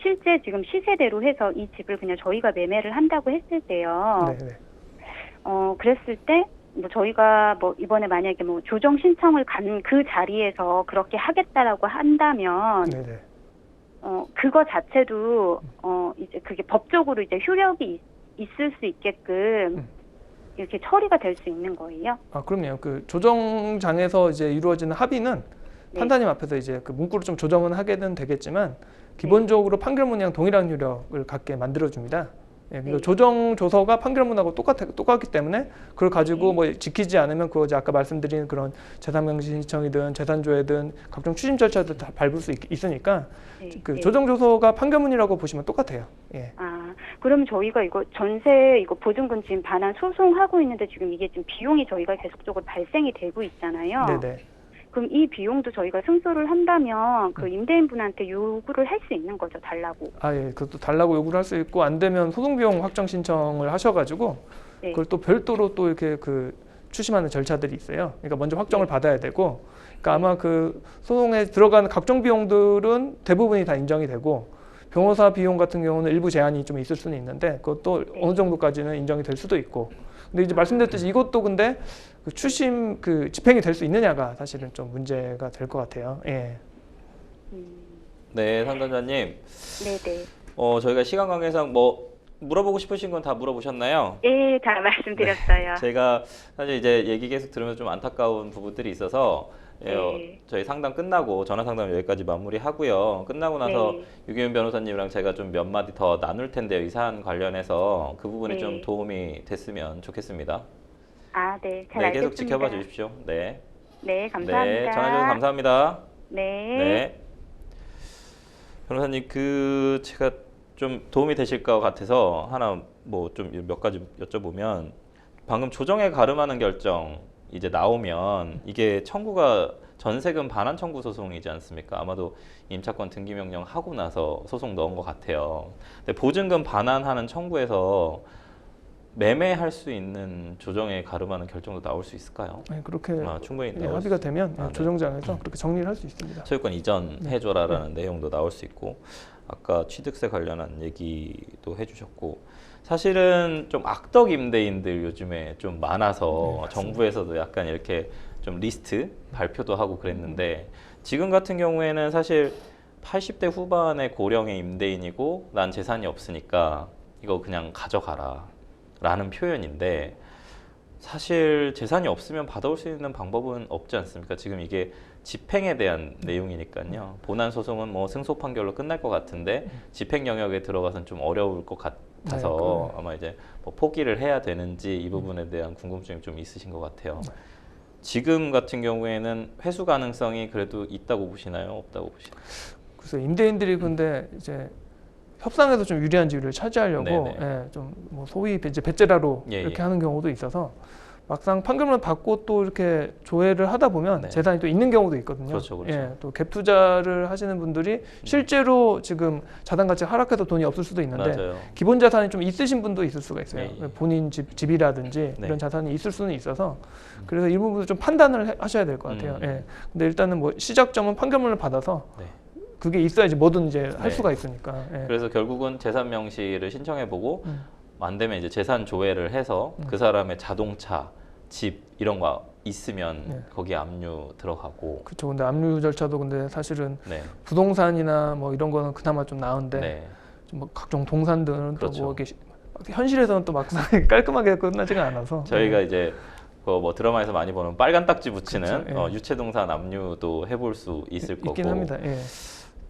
실제 지금 시세대로 해서 이 집을 그냥 저희가 매매를 한다고 했을 때요. 네네. 그랬을 때 뭐 저희가 뭐 이번에 만약에 뭐 조정 신청을 간 그 자리에서 그렇게 하겠다라고 한다면 네네. 그거 자체도 이제 그게 법적으로 이제 효력이 있을 수 있게끔 이렇게 처리가 될 수 있는 거예요? 아, 그럼요. 그 조정장에서 이제 이루어지는 합의는 판사님 앞에서 이제 그 문구로 좀 조정은 하게는 되겠지만 기본적으로 판결문이랑 동일한 효력을 갖게 만들어줍니다. 그리고 조정 조서가 판결문하고 똑같기 때문에 그걸 가지고 뭐 지키지 않으면 그거 이제 아까 말씀드린 그런 재산명시 신청이든 재산조회든 각종 추심 절차들 다 밟을 수 있으니까 그 조정 조서가 판결문이라고 보시면 똑같아요. 아, 그럼 저희가 이거 전세 이거 보증금 지금 반환 소송하고 있는데 지금 이게 지금 비용이 저희가 계속적으로 발생이 되고 있잖아요. 네네. 그럼 이 비용도 저희가 승소를 한다면 그 임대인분한테 요구를 할 수 있는 거죠, 달라고. 아, 예. 그것도 달라고 요구를 할 수 있고 안 되면 소송 비용 확정 신청을 하셔가지고 그걸 또 별도로 또 이렇게 그 추심하는 절차들이 있어요. 그러니까 먼저 확정을 받아야 되고, 그러니까 아마 그 소송에 들어가는 각종 비용들은 대부분이 다 인정이 되고 변호사 비용 같은 경우는 일부 제한이 좀 있을 수는 있는데 그것도 어느 정도까지는 인정이 될 수도 있고. 근데 이제 말씀드렸듯이 이것도 근데 그 추심 그 집행이 될 수 있느냐가 사실은 좀 문제가 될 것 같아요. 네, 상담자님. 네네. 저희가 시간 관계상 뭐 물어보고 싶으신 건 다 물어보셨나요? 예, 다 말씀드렸어요. 네, 제가 사실 이제 얘기 계속 들으면서 좀 안타까운 부분들이 있어서 저희 상담 끝나고 전화 상담 여기까지 마무리하고요. 끝나고 나서 유기훈 변호사님이랑 제가 좀 몇 마디 더 나눌 텐데요. 이 사안 관련해서 그 부분이 좀 도움이 됐으면 좋겠습니다. 아, 네. 잘 네, 알겠습니다. 계속 지켜봐 주십시오. 네. 네, 감사합니다. 네, 전화 주셔서 감사합니다. 네. 네. 변호사님, 제가 좀 도움이 되실 것 같아서 하나 뭐 좀 몇 가지 여쭤보면 방금 조정에 가름하는 결정 이제 나오면 이게 청구가 전세금 반환 청구 소송이지 않습니까? 아마도 임차권 등기 명령 하고 나서 소송 넣은 것 같아요. 근데 보증금 반환하는 청구에서 매매할 수 있는 조정에 가름하는 결정도 나올 수 있을까요? 네, 그렇게 충분히 합의가 되면 네. 조정장에서 그렇게 정리를 할 수 있습니다. 소유권 이전해줘라라는 내용도 나올 수 있고 아까 취득세 관련한 얘기도 해주셨고 사실은 좀 악덕 임대인들 요즘에 좀 많아서 정부에서도 약간 이렇게 좀 리스트 발표도 하고 그랬는데 지금 같은 경우에는 사실 80대 후반의 고령의 임대인이고 난 재산이 없으니까 이거 그냥 가져가라 라는 표현인데 사실 재산이 없으면 받아올 수 있는 방법은 없지 않습니까? 지금 이게 집행에 대한 내용이니까요. 본안 소송은 뭐 승소 판결로 끝날 것 같은데 집행 영역에 들어가서는 좀 어려울 것 같아서 아마 이제 뭐 포기를 해야 되는지 이 부분에 대한 궁금증이 좀 있으신 것 같아요. 지금 같은 경우에는 회수 가능성이 그래도 있다고 보시나요? 없다고 보시나요? 그래서 임대인들이 근데 이제 협상에서 좀 유리한 지위를 차지하려고 좀 뭐 소위 이제 배째라로 이렇게 하는 경우도 있어서 막상 판결문을 받고 또 이렇게 조회를 하다 보면 재산이 또 있는 경우도 있거든요. 그렇죠. 또 갭 투자를 하시는 분들이 실제로 지금 자산 가치가 하락해서 돈이 없을 수도 있는데 기본 자산이 좀 있으신 분도 있을 수가 있어요. 본인 집이라든지 이런 자산이 있을 수는 있어서 그래서 이 부분도 좀 판단을 하셔야 될 것 같아요. 근데 일단은 뭐 시작점은 판결문을 받아서 그게 있어야지 뭐든 이제 할 수가 있으니까. 그래서 결국은 재산 명시를 신청해보고 안 되면 이제 재산 조회를 해서 그 사람의 자동차, 집 이런 거 있으면 거기에 압류 들어가고. 그렇죠. 근데 압류 절차도 근데 사실은 부동산이나 뭐 이런 거는 그나마 좀 나은데 좀 뭐 각종 동산들은 또 뭐 이렇게 현실에서는 또 막상 깔끔하게 끝나지가 않아서. 저희가 이제 뭐 드라마에서 많이 보는 빨간 딱지 붙이는 유체동산 압류도 해볼 수 있을 거고. 있긴 합니다.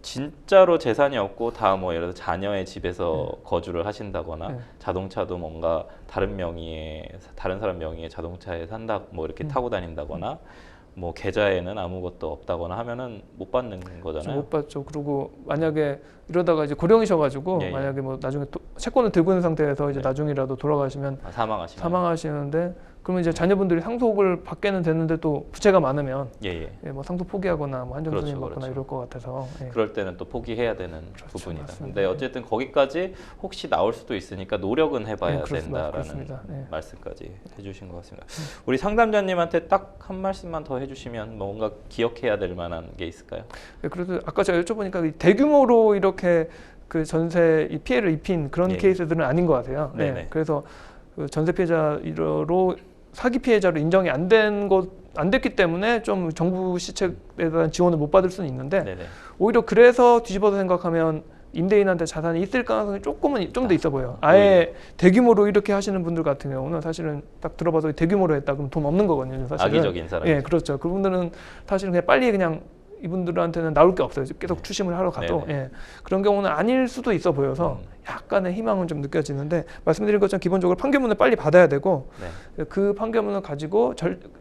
진짜로 재산이 없고 다 뭐 예를 들어 자녀의 집에서 거주를 하신다거나 자동차도 뭔가 다른 사람 명의의 자동차에 산다 뭐 이렇게 타고 다닌다거나 뭐 계좌에는 아무것도 없다거나 하면은 못 받는 거잖아요. 못 받죠. 그리고 만약에 이러다가 이제 고령이셔가지고 만약에 뭐 나중에 채권을 들고 있는 상태에서 이제 나중이라도 돌아가시면 사망하시는데 그러면 이제 자녀분들이 상속을 받게는 되는데 또 부채가 많으면 뭐 상속 포기하거나 뭐 한정손님 받거나 이럴 것 같아서 그럴 때는 또 포기해야 되는 부분이다. 근데 어쨌든 거기까지 혹시 나올 수도 있으니까 노력은 해봐야 된다라는 말씀까지 해주신 것 같습니다. 우리 상담자님한테 딱 한 말씀만 더 해주시면 뭔가 기억해야 될 만한 게 있을까요? 그래도 아까 제가 여쭤보니까 대규모로 이렇게 그 전세 피해를 입힌 그런 케이스들은 아닌 것 같아요. 그래서 그 전세 피해자로 사기 피해자로 인정이 안 됐기 때문에 좀 정부 시책에 대한 지원을 못 받을 수는 있는데 오히려 그래서 뒤집어서 생각하면 임대인한테 자산이 있을 가능성이 조금은 좀 더 있어 보여요. 아예 대규모로 이렇게 하시는 분들 같은 경우는 사실은 딱 들어봐서 대규모로 했다 그럼 돈 없는 거거든요. 사실은. 악의적인 사람. 그렇죠. 그분들은 사실은 그냥 빨리 그냥 이분들한테는 나올 게 없어요. 계속 추심을 하러 가도 그런 경우는 아닐 수도 있어 보여서 약간의 희망은 좀 느껴지는데 말씀드린 것처럼 기본적으로 판결문을 빨리 받아야 되고 그 판결문을 가지고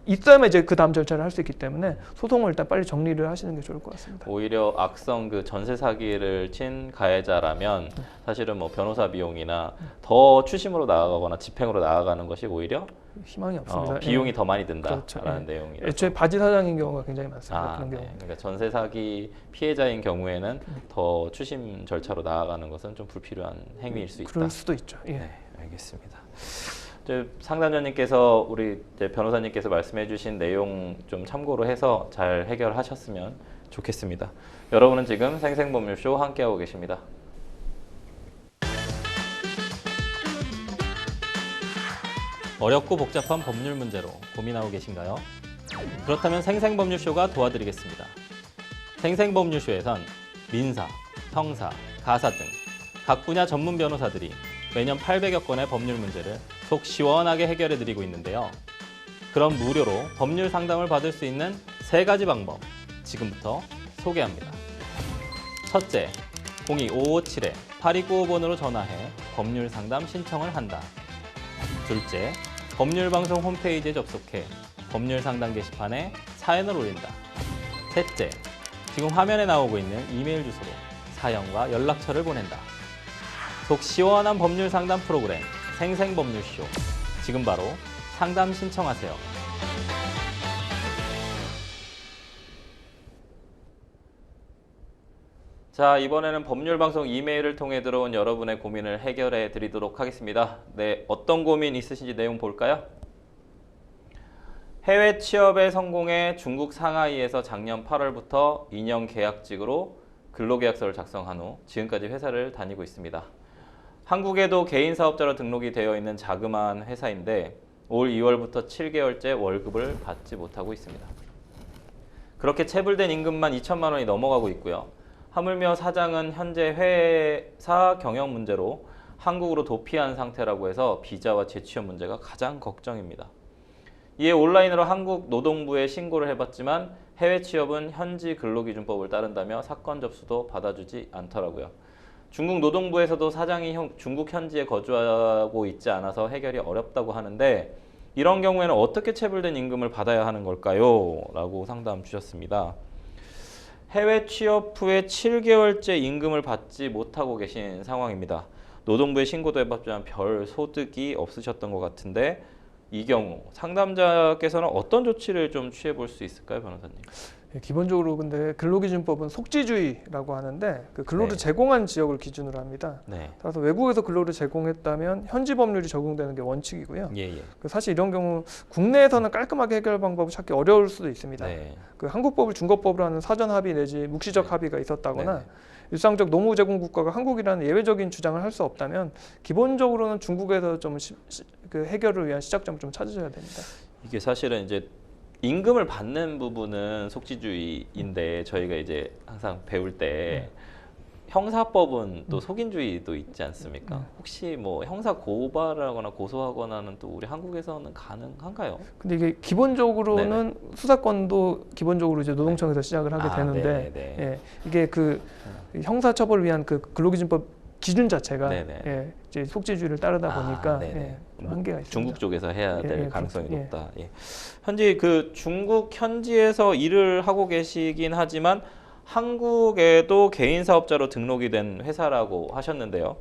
있어야만 이제 그 다음 절차를 할 수 있기 때문에 소송을 일단 빨리 정리를 하시는 게 좋을 것 같습니다. 오히려 악성 그 전세 사기를 친 가해자라면 사실은 뭐 변호사 비용이나 더 추심으로 나아가거나 집행으로 나아가는 것이 오히려 희망이 없습니다. 비용이 더 많이 든다라는 내용이라서. 애초에 바지 사장인 경우가 굉장히 많습니다. 그런 경우. 그러니까 전세 사기 피해자인 경우에는 더 추심 절차로 나아가는 것은 좀 불필요한 행위일 수 있다. 그럴 수도 있죠. 알겠습니다. 상담자님께서 우리 변호사님께서 말씀해주신 내용 좀 참고로 해서 잘 해결하셨으면 좋겠습니다. 여러분은 지금 생생법률쇼 함께하고 계십니다. 어렵고 복잡한 법률 문제로 고민하고 계신가요? 그렇다면 생생법률쇼가 도와드리겠습니다. 생생법률쇼에선 민사, 형사, 가사 등 각 분야 전문 변호사들이 매년 800여 건의 법률 문제를 속 시원하게 해결해드리고 있는데요. 그럼 무료로 법률 상담을 받을 수 있는 3가지 방법 지금부터 소개합니다. 첫째, 02-557-8295번으로 전화해 법률 상담 신청을 한다. 둘째, 법률방송 홈페이지에 접속해 법률 상담 게시판에 사연을 올린다. 셋째, 지금 화면에 나오고 있는 이메일 주소로 사연과 연락처를 보낸다. 속 시원한 법률 상담 프로그램 생생법률쇼. 지금 바로 상담 신청하세요. 자, 이번에는 법률방송 이메일을 통해 들어온 여러분의 고민을 해결해 드리도록 하겠습니다. 어떤 고민 있으신지 내용 볼까요? 해외 취업에 성공해 중국 상하이에서 작년 8월부터 2년 계약직으로 근로계약서를 작성한 후 지금까지 회사를 다니고 있습니다. 한국에도 개인 사업자로 등록이 되어 있는 자그마한 회사인데 올 2월부터 7개월째 월급을 받지 못하고 있습니다. 그렇게 체불된 임금만 2천만 원이 넘어가고 있고요. 하물며 사장은 현재 회사 경영 문제로 한국으로 도피한 상태라고 해서 비자와 재취업 문제가 가장 걱정입니다. 이에 온라인으로 한국 노동부에 신고를 해봤지만 해외 취업은 현지 근로기준법을 따른다며 사건 접수도 받아주지 않더라고요. 중국 노동부에서도 사장이 중국 현지에 거주하고 있지 않아서 해결이 어렵다고 하는데 이런 경우에는 어떻게 체불된 임금을 받아야 하는 걸까요? 라고 상담 주셨습니다. 해외 취업 후에 7개월째 임금을 받지 못하고 계신 상황입니다. 노동부에 신고도 해봤지만 별 소득이 없으셨던 것 같은데 이 경우 상담자께서는 어떤 조치를 좀 취해 볼 수 있을까요, 변호사님? 기본적으로 근데 근로기준법은 속지주의라고 하는데 그 근로를 제공한 지역을 기준으로 합니다. 따라서 외국에서 근로를 제공했다면 현지 법률이 적용되는 게 원칙이고요. 사실 이런 경우 국내에서는 깔끔하게 해결 방법을 찾기 어려울 수도 있습니다. 그 한국법을 중국법으로 하는 사전 합의 내지 묵시적 합의가 있었다거나 일상적 노무 제공 국가가 한국이라는 예외적인 주장을 할 수 없다면 기본적으로는 중국에서 좀 그 해결을 위한 시작점을 좀 찾으셔야 됩니다. 이게 사실은 이제 임금을 받는 부분은 속지주의인데 저희가 이제 항상 배울 때 형사법은 또 속인주의도 있지 않습니까? 혹시 뭐 형사 고발하거나 고소하거나는 또 우리 한국에서는 가능한가요? 근데 이게 기본적으로는 수사권도 기본적으로 이제 노동청에서 시작을 하게 되는데 이게 그 형사처벌을 위한 그 근로기준법 기준 자체가 이제 속지주의를 따르다 보니까 좀 한계가 있습니다. 중국 쪽에서 해야 될 가능성이 높다. 현재 그 중국 현지에서 일을 하고 계시긴 하지만 한국에도 개인 사업자로 등록이 된 회사라고 하셨는데요.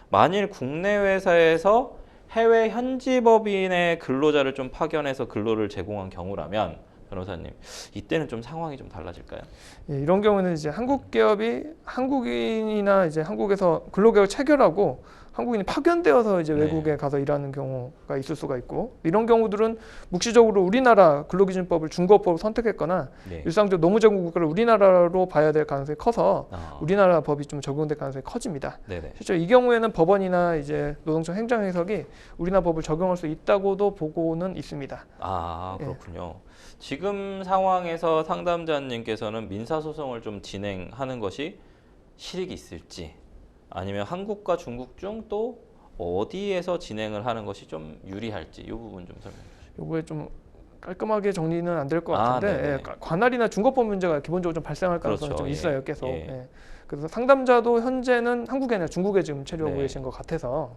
만일 국내 회사에서 해외 현지 법인의 근로자를 좀 파견해서 근로를 제공한 경우라면 변호사님, 이때는 좀 상황이 좀 달라질까요? 이런 경우는 이제 한국 기업이 한국인이나 이제 한국에서 근로계약을 체결하고 한국인이 파견되어서 이제 외국에 가서 일하는 경우가 있을 수가 있고 이런 경우들은 묵시적으로 우리나라 근로기준법을 중국법을 선택했거나 일상적 노무제공 국가를 우리나라로 봐야 될 가능성이 커서 우리나라 법이 좀 적용될 가능성이 커집니다. 실제 이 경우에는 법원이나 이제 노동청 행정해석이 우리나라 법을 적용할 수 있다고도 보고는 있습니다. 아, 그렇군요. 지금 상황에서 상담자님께서는 민사소송을 좀 진행하는 것이 실익이 있을지 아니면 한국과 중국 중 또 어디에서 진행을 하는 것이 좀 유리할지 이 부분 좀 설명해 주시죠. 이거에 좀 깔끔하게 정리는 안 될 것 같은데 관할이나 중국법 문제가 기본적으로 좀 발생할 가능성이 좀 있어요. 계속. 그래서 상담자도 현재는 한국에 아니라 중국에 지금 체류하고 계신 것 같아서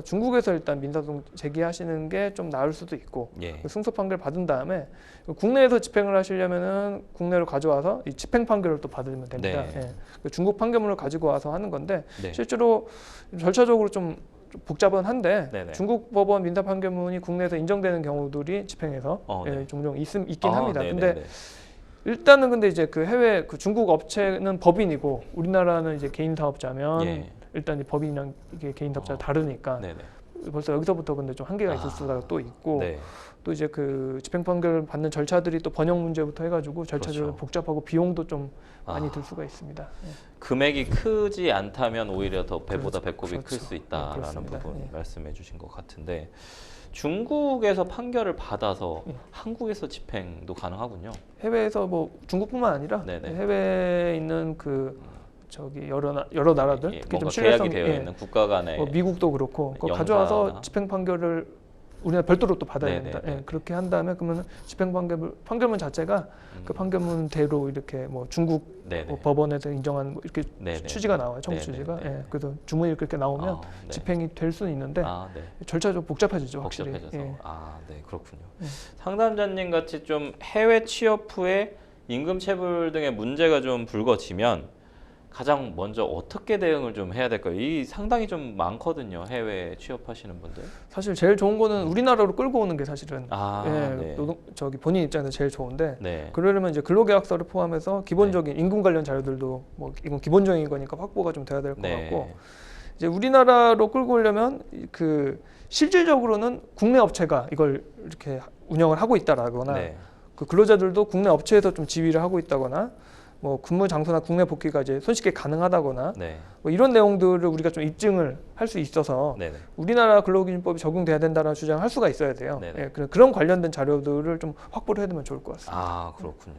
중국에서 일단 민사소송 제기하시는 게 좀 나을 수도 있고 승소 판결 받은 다음에 국내에서 집행을 하시려면은 국내로 가져와서 이 집행 판결을 또 받으면 됩니다. 중국 판결문을 가지고 와서 하는 건데 실제로 절차적으로 좀 복잡은 한데 중국 법원 민사 판결문이 국내에서 인정되는 경우들이 집행해서 종종 있긴 합니다. 근데 일단은 근데 이제 그 해외 그 중국 업체는 법인이고 우리나라는 이제 개인 사업자면 일단 법인이랑 이게 개인 사업자가 다르니까 벌써 여기서부터 근데 좀 한계가 있을 수가 또 있고 또 이제 그 집행 판결을 받는 절차들이 또 번역 문제부터 해가지고 절차적으로 복잡하고 비용도 좀 많이 들 수가 있습니다. 금액이 크지 않다면 오히려 더 배보다 배꼽이 클 수 있다라는 부분 말씀해 주신 것 같은데 중국에서 판결을 받아서 한국에서 집행도 가능하군요. 해외에서 뭐 중국뿐만 아니라 해외에 있는 그 저기 여러 나라들 특히 좀 계약이 되어 있는 국가 간의 미국도 그렇고 그거 가져와서 집행 판결을 우리나라 별도로 또 받아야 됩니다. 그렇게 한 다음에 그러면 집행 판결문 자체가 그 판결문대로 이렇게 뭐 중국 법원에서 인정한 뭐 이렇게 취지가 나와요. 청구 취지가. 그래서 주문이 그렇게 나오면 집행이 될 수는 있는데 절차적으로 복잡해지죠. 확실히. 네, 그렇군요. 상담자님 같이 좀 해외 취업 후에 임금 체불 등의 문제가 좀 불거지면 가장 먼저 어떻게 대응을 좀 해야 될까요? 이 상당히 좀 많거든요. 해외 취업하시는 분들. 사실 제일 좋은 거는 우리나라로 끌고 오는 게 사실은 저기 본인 입장에서 제일 좋은데 그러려면 이제 근로계약서를 포함해서 기본적인 임금 관련 자료들도 뭐 이건 기본적인 거니까 확보가 좀 돼야 될 것 같고 이제 우리나라로 끌고 오려면 그 실질적으로는 국내 업체가 이걸 이렇게 운영을 하고 있다라거나 그 근로자들도 국내 업체에서 좀 지휘를 하고 있다거나 뭐 근무 장소나 국내 복귀가 이제 손쉽게 가능하다거나 뭐 이런 내용들을 우리가 좀 입증을 할 수 있어서 우리나라 근로기준법이 적용돼야 된다는 주장을 할 수가 있어야 돼요. 그런 관련된 자료들을 좀 확보를 해두면 좋을 것 같습니다. 아, 그렇군요.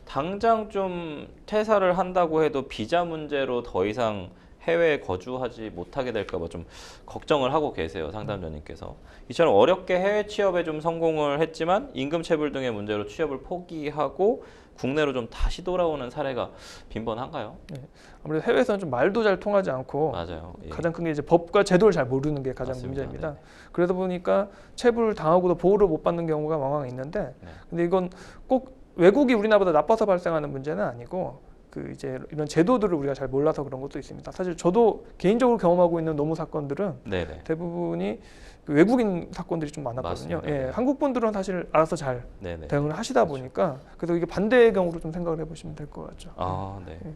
당장 좀 퇴사를 한다고 해도 비자 문제로 더 이상 해외에 거주하지 못하게 될까 봐 좀 걱정을 하고 계세요. 상담자님께서. 이처럼 어렵게 해외 취업에 좀 성공을 했지만 임금체불 등의 문제로 취업을 포기하고 국내로 좀 다시 돌아오는 사례가 빈번한가요? 네. 아무래도 해외에서는 좀 말도 잘 통하지 않고 맞아요. 예. 가장 큰 게 이제 법과 제도를 잘 모르는 게 가장 맞습니다. 문제입니다. 네. 그러다 보니까 체불 당하고도 보호를 못 받는 경우가 왕왕 있는데, 네. 근데 이건 꼭 외국이 우리나라보다 나빠서 발생하는 문제는 아니고 그 이제 이런 제도들을 우리가 잘 몰라서 그런 것도 있습니다. 사실 저도 개인적으로 경험하고 있는 노무 사건들은 네네. 대부분이 그 외국인 사건들이 좀 많았거든요. 맞습니다. 예, 네. 한국 분들은 사실 알아서 잘 네네. 대응을 하시다 그렇죠. 보니까 그래서 이게 반대의 경우로 좀 생각을 해보시면 될 것 같죠. 아, 네. 예.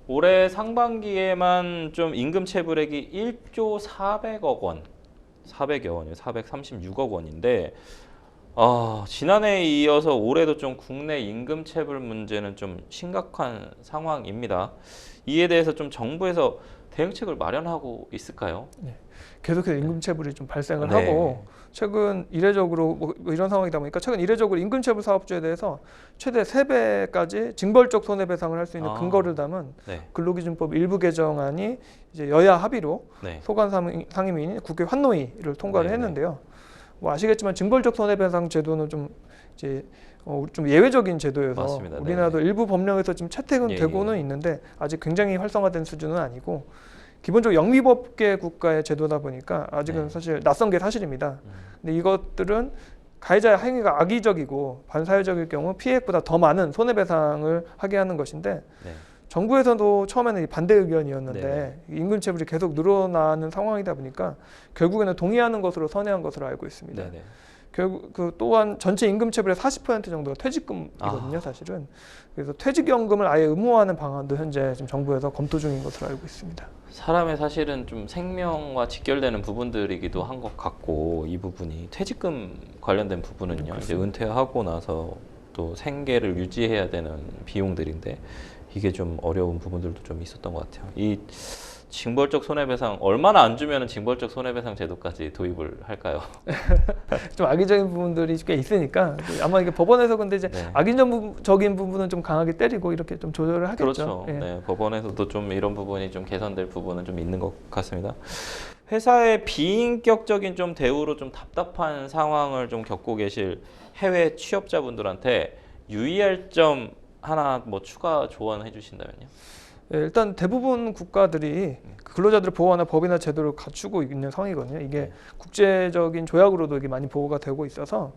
올해 상반기에만 좀 임금 체불액이 1조 400억 원, 400여 원이요, 436억 원인데 지난해에 이어서 올해도 좀 국내 임금 체불 문제는 좀 심각한 상황입니다. 이에 대해서 좀 정부에서 대응책을 마련하고 있을까요? 네. 계속해서 임금체불이 좀 발생을 네. 하고 최근 이례적으로 뭐 이런 상황이다 보니까 최근 이례적으로 임금체불 사업주에 대해서 최대 3배까지 징벌적 손해배상을 할 수 있는 근거를 담은 네. 근로기준법 일부 개정안이 이제 여야 합의로 네. 소관 상임위인 국회 환노위를 통과를 네, 했는데요. 뭐 아시겠지만 징벌적 손해배상 제도는 좀 이제 좀 예외적인 제도여서 맞습니다. 우리나라도 일부 법령에서 지금 채택은 예, 되고는 예. 있는데 아직 굉장히 활성화된 수준은 아니고 기본적으로 영미법계 국가의 제도다 보니까 아직은 네. 사실 낯선 게 사실입니다. 근데 이것들은 가해자의 행위가 악의적이고 반사회적일 경우 피해액보다 더 많은 손해배상을 하게 하는 것인데 네. 정부에서도 처음에는 이 반대 의견이었는데 네. 임금체불이 계속 늘어나는 상황이다 보니까 결국에는 동의하는 것으로 선회한 것으로 알고 있습니다. 네. 네. 결국 그 또한 전체 임금체불의 40% 정도가 퇴직금이거든요, 사실은. 그래서 퇴직연금을 아예 의무화하는 방안도 현재 지금 정부에서 검토 중인 것으로 알고 있습니다. 사람의 사실은 좀 생명과 직결되는 부분들이기도 한 것 같고 이 부분이 퇴직금 관련된 부분은요. 이제 은퇴하고 나서 또 생계를 유지해야 되는 비용들인데 이게 좀 어려운 부분들도 좀 있었던 것 같아요. 이 징벌적 손해배상 얼마나 안 주면 징벌적 손해배상 제도까지 도입을 할까요? 좀 악의적인 부분들이 꽤 있으니까 아마 이게 법원에서 근데 이제 네. 악의적인 부분은 좀 강하게 때리고 이렇게 좀 조절을 하겠죠. 그렇죠. 예. 네, 법원에서도 좀 이런 부분이 좀 개선될 부분은 좀 있는 것 같습니다. 회사의 비인격적인 좀 대우로 좀 답답한 상황을 좀 겪고 계실 해외 취업자분들한테 유의할 점 하나 뭐 추가 조언해 주신다면요? 예, 일단 대부분 국가들이 근로자들을 보호하는 법이나 제도를 갖추고 있는 상황이거든요. 이게 국제적인 조약으로도 이게 많이 보호가 되고 있어서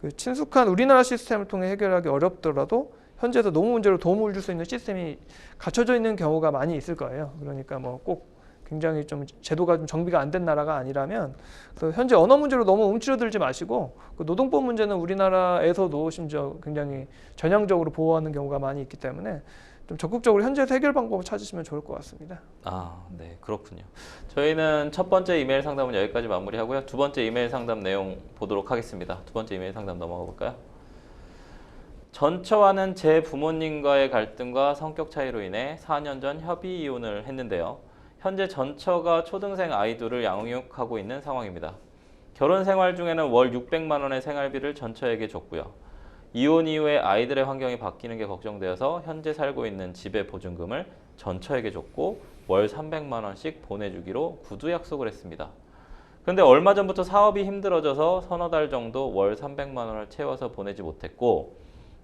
그 친숙한 우리나라 시스템을 통해 해결하기 어렵더라도 현재도 노무 문제로 도움을 줄 수 있는 시스템이 갖춰져 있는 경우가 많이 있을 거예요. 그러니까 뭐 꼭 굉장히 좀 제도가 좀 정비가 안 된 나라가 아니라면 현재 언어 문제로 너무 움츠러들지 마시고 그 노동법 문제는 우리나라에서도 심지어 굉장히 전향적으로 보호하는 경우가 많이 있기 때문에 좀 적극적으로 현재에서 해결 방법을 찾으시면 좋을 것 같습니다. 네, 그렇군요. 저희는 첫 번째 이메일 상담은 여기까지 마무리하고요. 두 번째 이메일 상담 내용 보도록 하겠습니다. 두 번째 이메일 상담 넘어가 볼까요? 전처와는 제 부모님과의 갈등과 성격 차이로 인해 4년 전 협의 이혼을 했는데요. 현재 전처가 초등생 아이들을 양육하고 있는 상황입니다. 결혼 생활 중에는 월 600만 원의 생활비를 전처에게 줬고요. 이혼 이후에 아이들의 환경이 바뀌는 게 걱정되어서 현재 살고 있는 집의 보증금을 전처에게 줬고 월 300만 원씩 보내주기로 구두 약속을 했습니다. 그런데 얼마 전부터 사업이 힘들어져서 서너 달 정도 월 300만 원을 채워서 보내지 못했고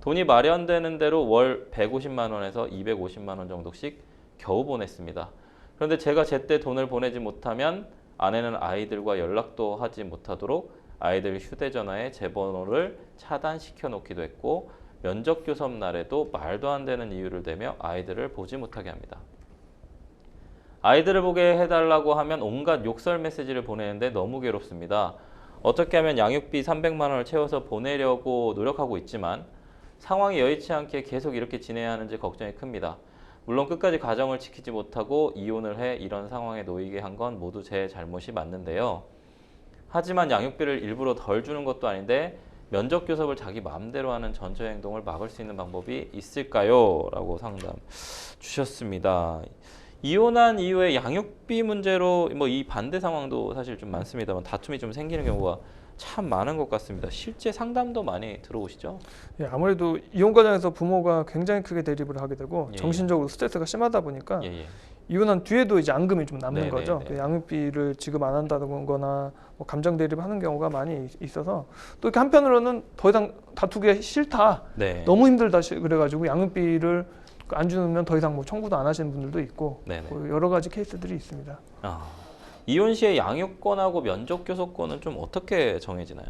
돈이 마련되는 대로 월 150만 원에서 250만 원 정도씩 겨우 보냈습니다. 그런데 제가 제때 돈을 보내지 못하면 아내는 아이들과 연락도 하지 못하도록 아이들 휴대전화에 제 번호를 차단시켜 놓기도 했고 면접 교섭 날에도 말도 안 되는 이유를 대며 아이들을 보지 못하게 합니다. 아이들을 보게 해달라고 하면 온갖 욕설 메시지를 보내는데 너무 괴롭습니다. 어떻게 하면 양육비 300만 원을 채워서 보내려고 노력하고 있지만 상황이 여의치 않게 계속 이렇게 지내야 하는지 걱정이 큽니다. 물론 끝까지 가정을 지키지 못하고 이혼을 해 이런 상황에 놓이게 한 건 모두 제 잘못이 맞는데요. 하지만 양육비를 일부러 덜 주는 것도 아닌데 면접 교섭을 자기 마음대로 하는 전처 행동을 막을 수 있는 방법이 있을까요? 라고 상담 주셨습니다. 이혼한 이후에 양육비 문제로 뭐 이 반대 상황도 사실 좀 많습니다만 다툼이 좀 생기는 경우가 참 많은 것 같습니다. 실제 상담도 많이 들어오시죠? 예, 아무래도 이혼 과정에서 부모가 굉장히 크게 대립을 하게 되고 예. 정신적으로 스트레스가 심하다 보니까 예. 이혼한 뒤에도 이제 안금이 좀 남는 네네네. 거죠. 그 양육비를 지급 안 한다거나 뭐 감정 대립하는 경우가 많이 있어서 또 이렇게 한편으로는 더 이상 다투기 싫다, 네. 너무 힘들다 그래가지고 양육비를 안 주면 더 이상 뭐 청구도 안 하시는 분들도 있고 뭐 여러 가지 케이스들이 있습니다. 이혼 시에 양육권하고 면접교섭권은 좀 어떻게 정해지나요?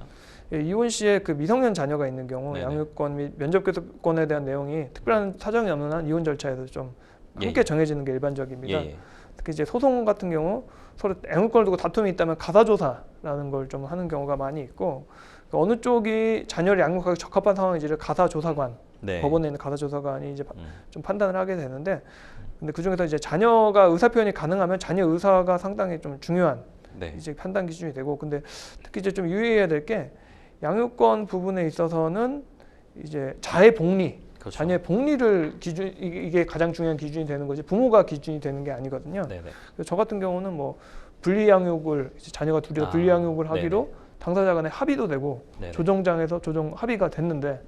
예, 이혼 시에 그 미성년 자녀가 있는 경우 네네. 양육권 및 면접교섭권에 대한 내용이 특별한 사정이 없는 한 이혼 절차에서 좀 함께 정해지는 게 일반적입니다. 특히 이제 소송 같은 경우 서로 양육권을 두고 다툼이 있다면 가사조사라는 걸 좀 하는 경우가 많이 있고 어느 쪽이 자녀를 양육하기 적합한 상황인지를 가사조사관, 법원에 있는 가사조사관이 이제 좀 판단을 하게 되는데, 근데 그 중에서 이제 자녀가 의사 표현이 가능하면 자녀 의사가 상당히 좀 중요한 이제 판단 기준이 되고, 근데 특히 이제 좀 유의해야 될 게 양육권 부분에 있어서는 이제 자의 복리, 그렇죠. 자녀의 복리를 기준 이게 가장 중요한 기준이 되는 거지 부모가 기준이 되는 게 아니거든요. 그래서 저 같은 경우는 뭐 분리양육을 자녀가 둘이서 분리양육을 하기로 당사자 간에 합의도 되고 조정장에서 조정 합의가 됐는데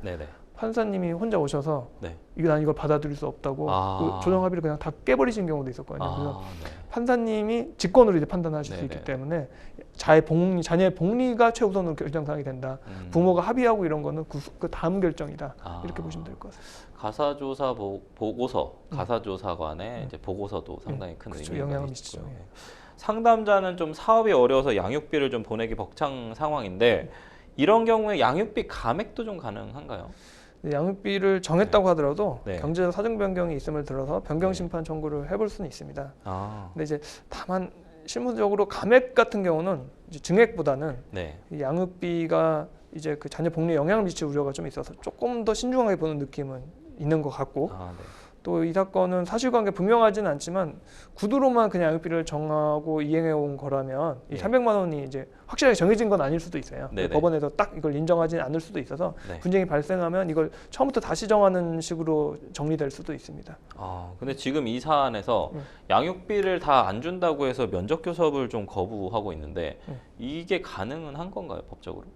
판사님이 혼자 오셔서 난 이걸 받아들일 수 없다고 그 조정 합의를 그냥 다 깨버리신 경우도 있었거든요. 그래서 판사님이 직권으로 이제 판단하실 수 있기 때문에 자의 복리, 자녀의 복리가 최우선으로 결정사항이 된다. 부모가 합의하고 이런 거는 그 다음 결정이다. 이렇게 보시면 될 것 같습니다. 가사조사 보고서, 가사조사관의 이제 보고서도 상당히 큰 그렇죠. 의미가 영향을 있죠. 미치죠. 상담자는 좀 사업이 어려워서 양육비를 좀 보내기 벅찬 상황인데 이런 경우에 양육비 감액도 좀 가능한가요? 양육비를 정했다고 하더라도 경제적 사정 변경이 있음을 들어서 변경 심판 청구를 해볼 수는 있습니다. 근데 이제 다만 실무적으로 감액 같은 경우는 이제 증액보다는 이 양육비가 이제 그 자녀 복리에 영향을 미칠 우려가 좀 있어서 조금 더 신중하게 보는 느낌은 있는 것 같고, 또 이 사건은 사실관계 분명하지는 않지만 구두로만 그냥 양육비를 정하고 이행해 온 거라면 이 300만 원이 이제 확실하게 정해진 건 아닐 수도 있어요. 법원에서 딱 이걸 인정하지는 않을 수도 있어서 분쟁이 발생하면 이걸 처음부터 다시 정하는 식으로 정리될 수도 있습니다. 근데 지금 이 사안에서 양육비를 다 안 준다고 해서 면접교섭을 좀 거부하고 있는데 이게 가능은 한 건가요, 법적으로?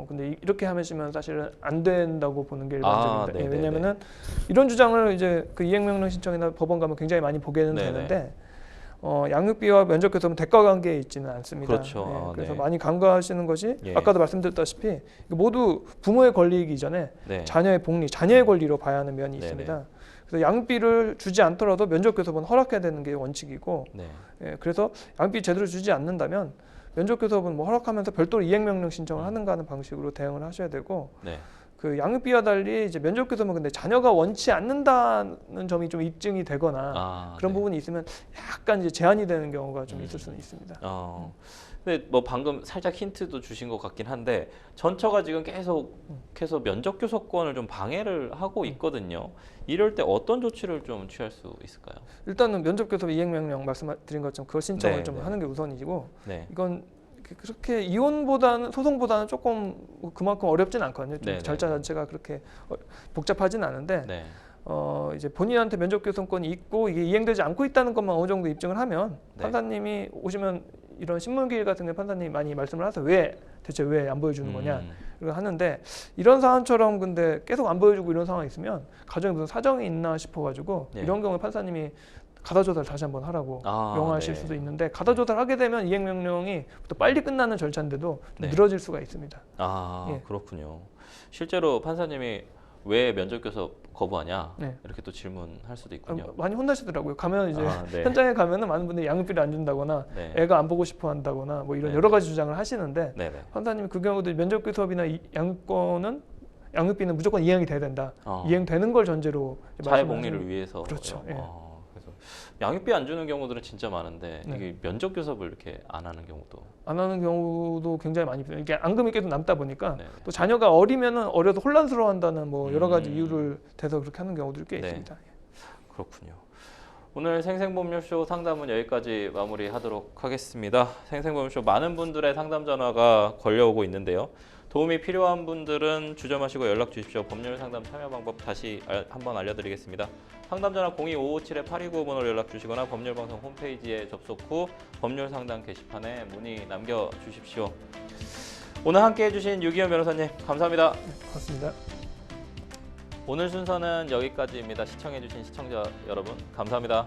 근데 이렇게 하시면 사실은 안 된다고 보는 게 일반적입니다. 왜냐면은 이런 주장을 이제 그 이행명령 신청이나 법원 가면 굉장히 많이 보게는 되는데 양육비와 면접교섭은 대가 관계에 있지는 않습니다. 그렇죠. 그래서 많이 간과하시는 것이 아까도 말씀드렸다시피 모두 부모의 권리이기 전에 자녀의 복리, 자녀의 권리로 봐야 하는 면이 있습니다. 그래서 양육비를 주지 않더라도 면접교섭은 허락해야 되는 게 원칙이고, 그래서 양육비 제대로 주지 않는다면 면접교섭은 뭐 허락하면서 별도로 이행명령 신청을 하는가 하는 방식으로 대응을 하셔야 되고, 그 양육비와 달리 이제 면접교섭은 근데 자녀가 원치 않는다는 점이 좀 입증이 되거나 그런 부분이 있으면 약간 이제 제한이 되는 경우가 좀 있을 수는 있습니다. 근데 뭐 방금 살짝 힌트도 주신 것 같긴 한데 전처가 지금 계속해서 면접교섭권을 좀 방해를 하고 있거든요. 이럴 때 어떤 조치를 좀 취할 수 있을까요? 일단은 면접교섭 이행명령 말씀드린 것처럼 그걸 신청을 좀 하는 게 우선이고, 이건 그렇게 이혼보다는 소송보다는 조금 그만큼 어렵진 않거든요. 절차 자체가 그렇게 복잡하진 않은데 이제 본인한테 면접교섭권이 있고 이게 이행되지 않고 있다는 것만 어느 정도 입증을 하면 판사님이 오시면 이런 신문기일 같은 게 판사님이 많이 말씀을 하세요. 대체 왜 안 보여주는 거냐 이걸 하는데, 이런 사안처럼 근데 계속 안 보여주고 이런 상황이 있으면 가정에 무슨 사정이 있나 싶어가지고 이런 경우에 판사님이 가사조사를 다시 한번 하라고 명하실 수도 있는데, 가사조사를 하게 되면 이행명령이 또 빨리 끝나는 절차인데도 좀 늘어질 수가 있습니다. 그렇군요. 실제로 판사님이 왜 면접교섭 거부하냐 이렇게 또 질문할 수도 있군요. 많이 혼나시더라고요. 가면 이제 현장에 가면은 많은 분들이 양육비를 안 준다거나 애가 안 보고 싶어 한다거나 뭐 이런 여러 가지 주장을 하시는데 판사님이 그 경우도 면접교섭이나 양육권은 양육비는 무조건 이행이 돼야 된다. 이행되는 걸 전제로 자의 복리를 위해서. 그렇죠. 그래서 양육비 안 주는 경우들은 진짜 많은데 이게 면접교섭을 이렇게 안 하는 경우도 굉장히 많이 있어요. 이게 앙금이 계속 남다 보니까 또 자녀가 어리면은 어려도 혼란스러워한다는 뭐 여러 가지 이유를 대서 그렇게 하는 경우들이 꽤 있습니다. 그렇군요. 오늘 생생법률쇼 상담은 여기까지 마무리하도록 하겠습니다. 생생법률쇼 많은 분들의 상담 전화가 걸려오고 있는데요. 도움이 필요한 분들은 주저마시고 연락 주십시오. 법률 상담 참여 방법 다시 한번 알려드리겠습니다. 상담 전화 02-557-8295번으로 연락 주시거나 법률방송 홈페이지에 접속 후 법률 상담 게시판에 문의 남겨주십시오. 오늘 함께해 주신 유기현 변호사님 감사합니다. 고맙습니다. 오늘 순서는 여기까지입니다. 시청해 주신 시청자 여러분 감사합니다.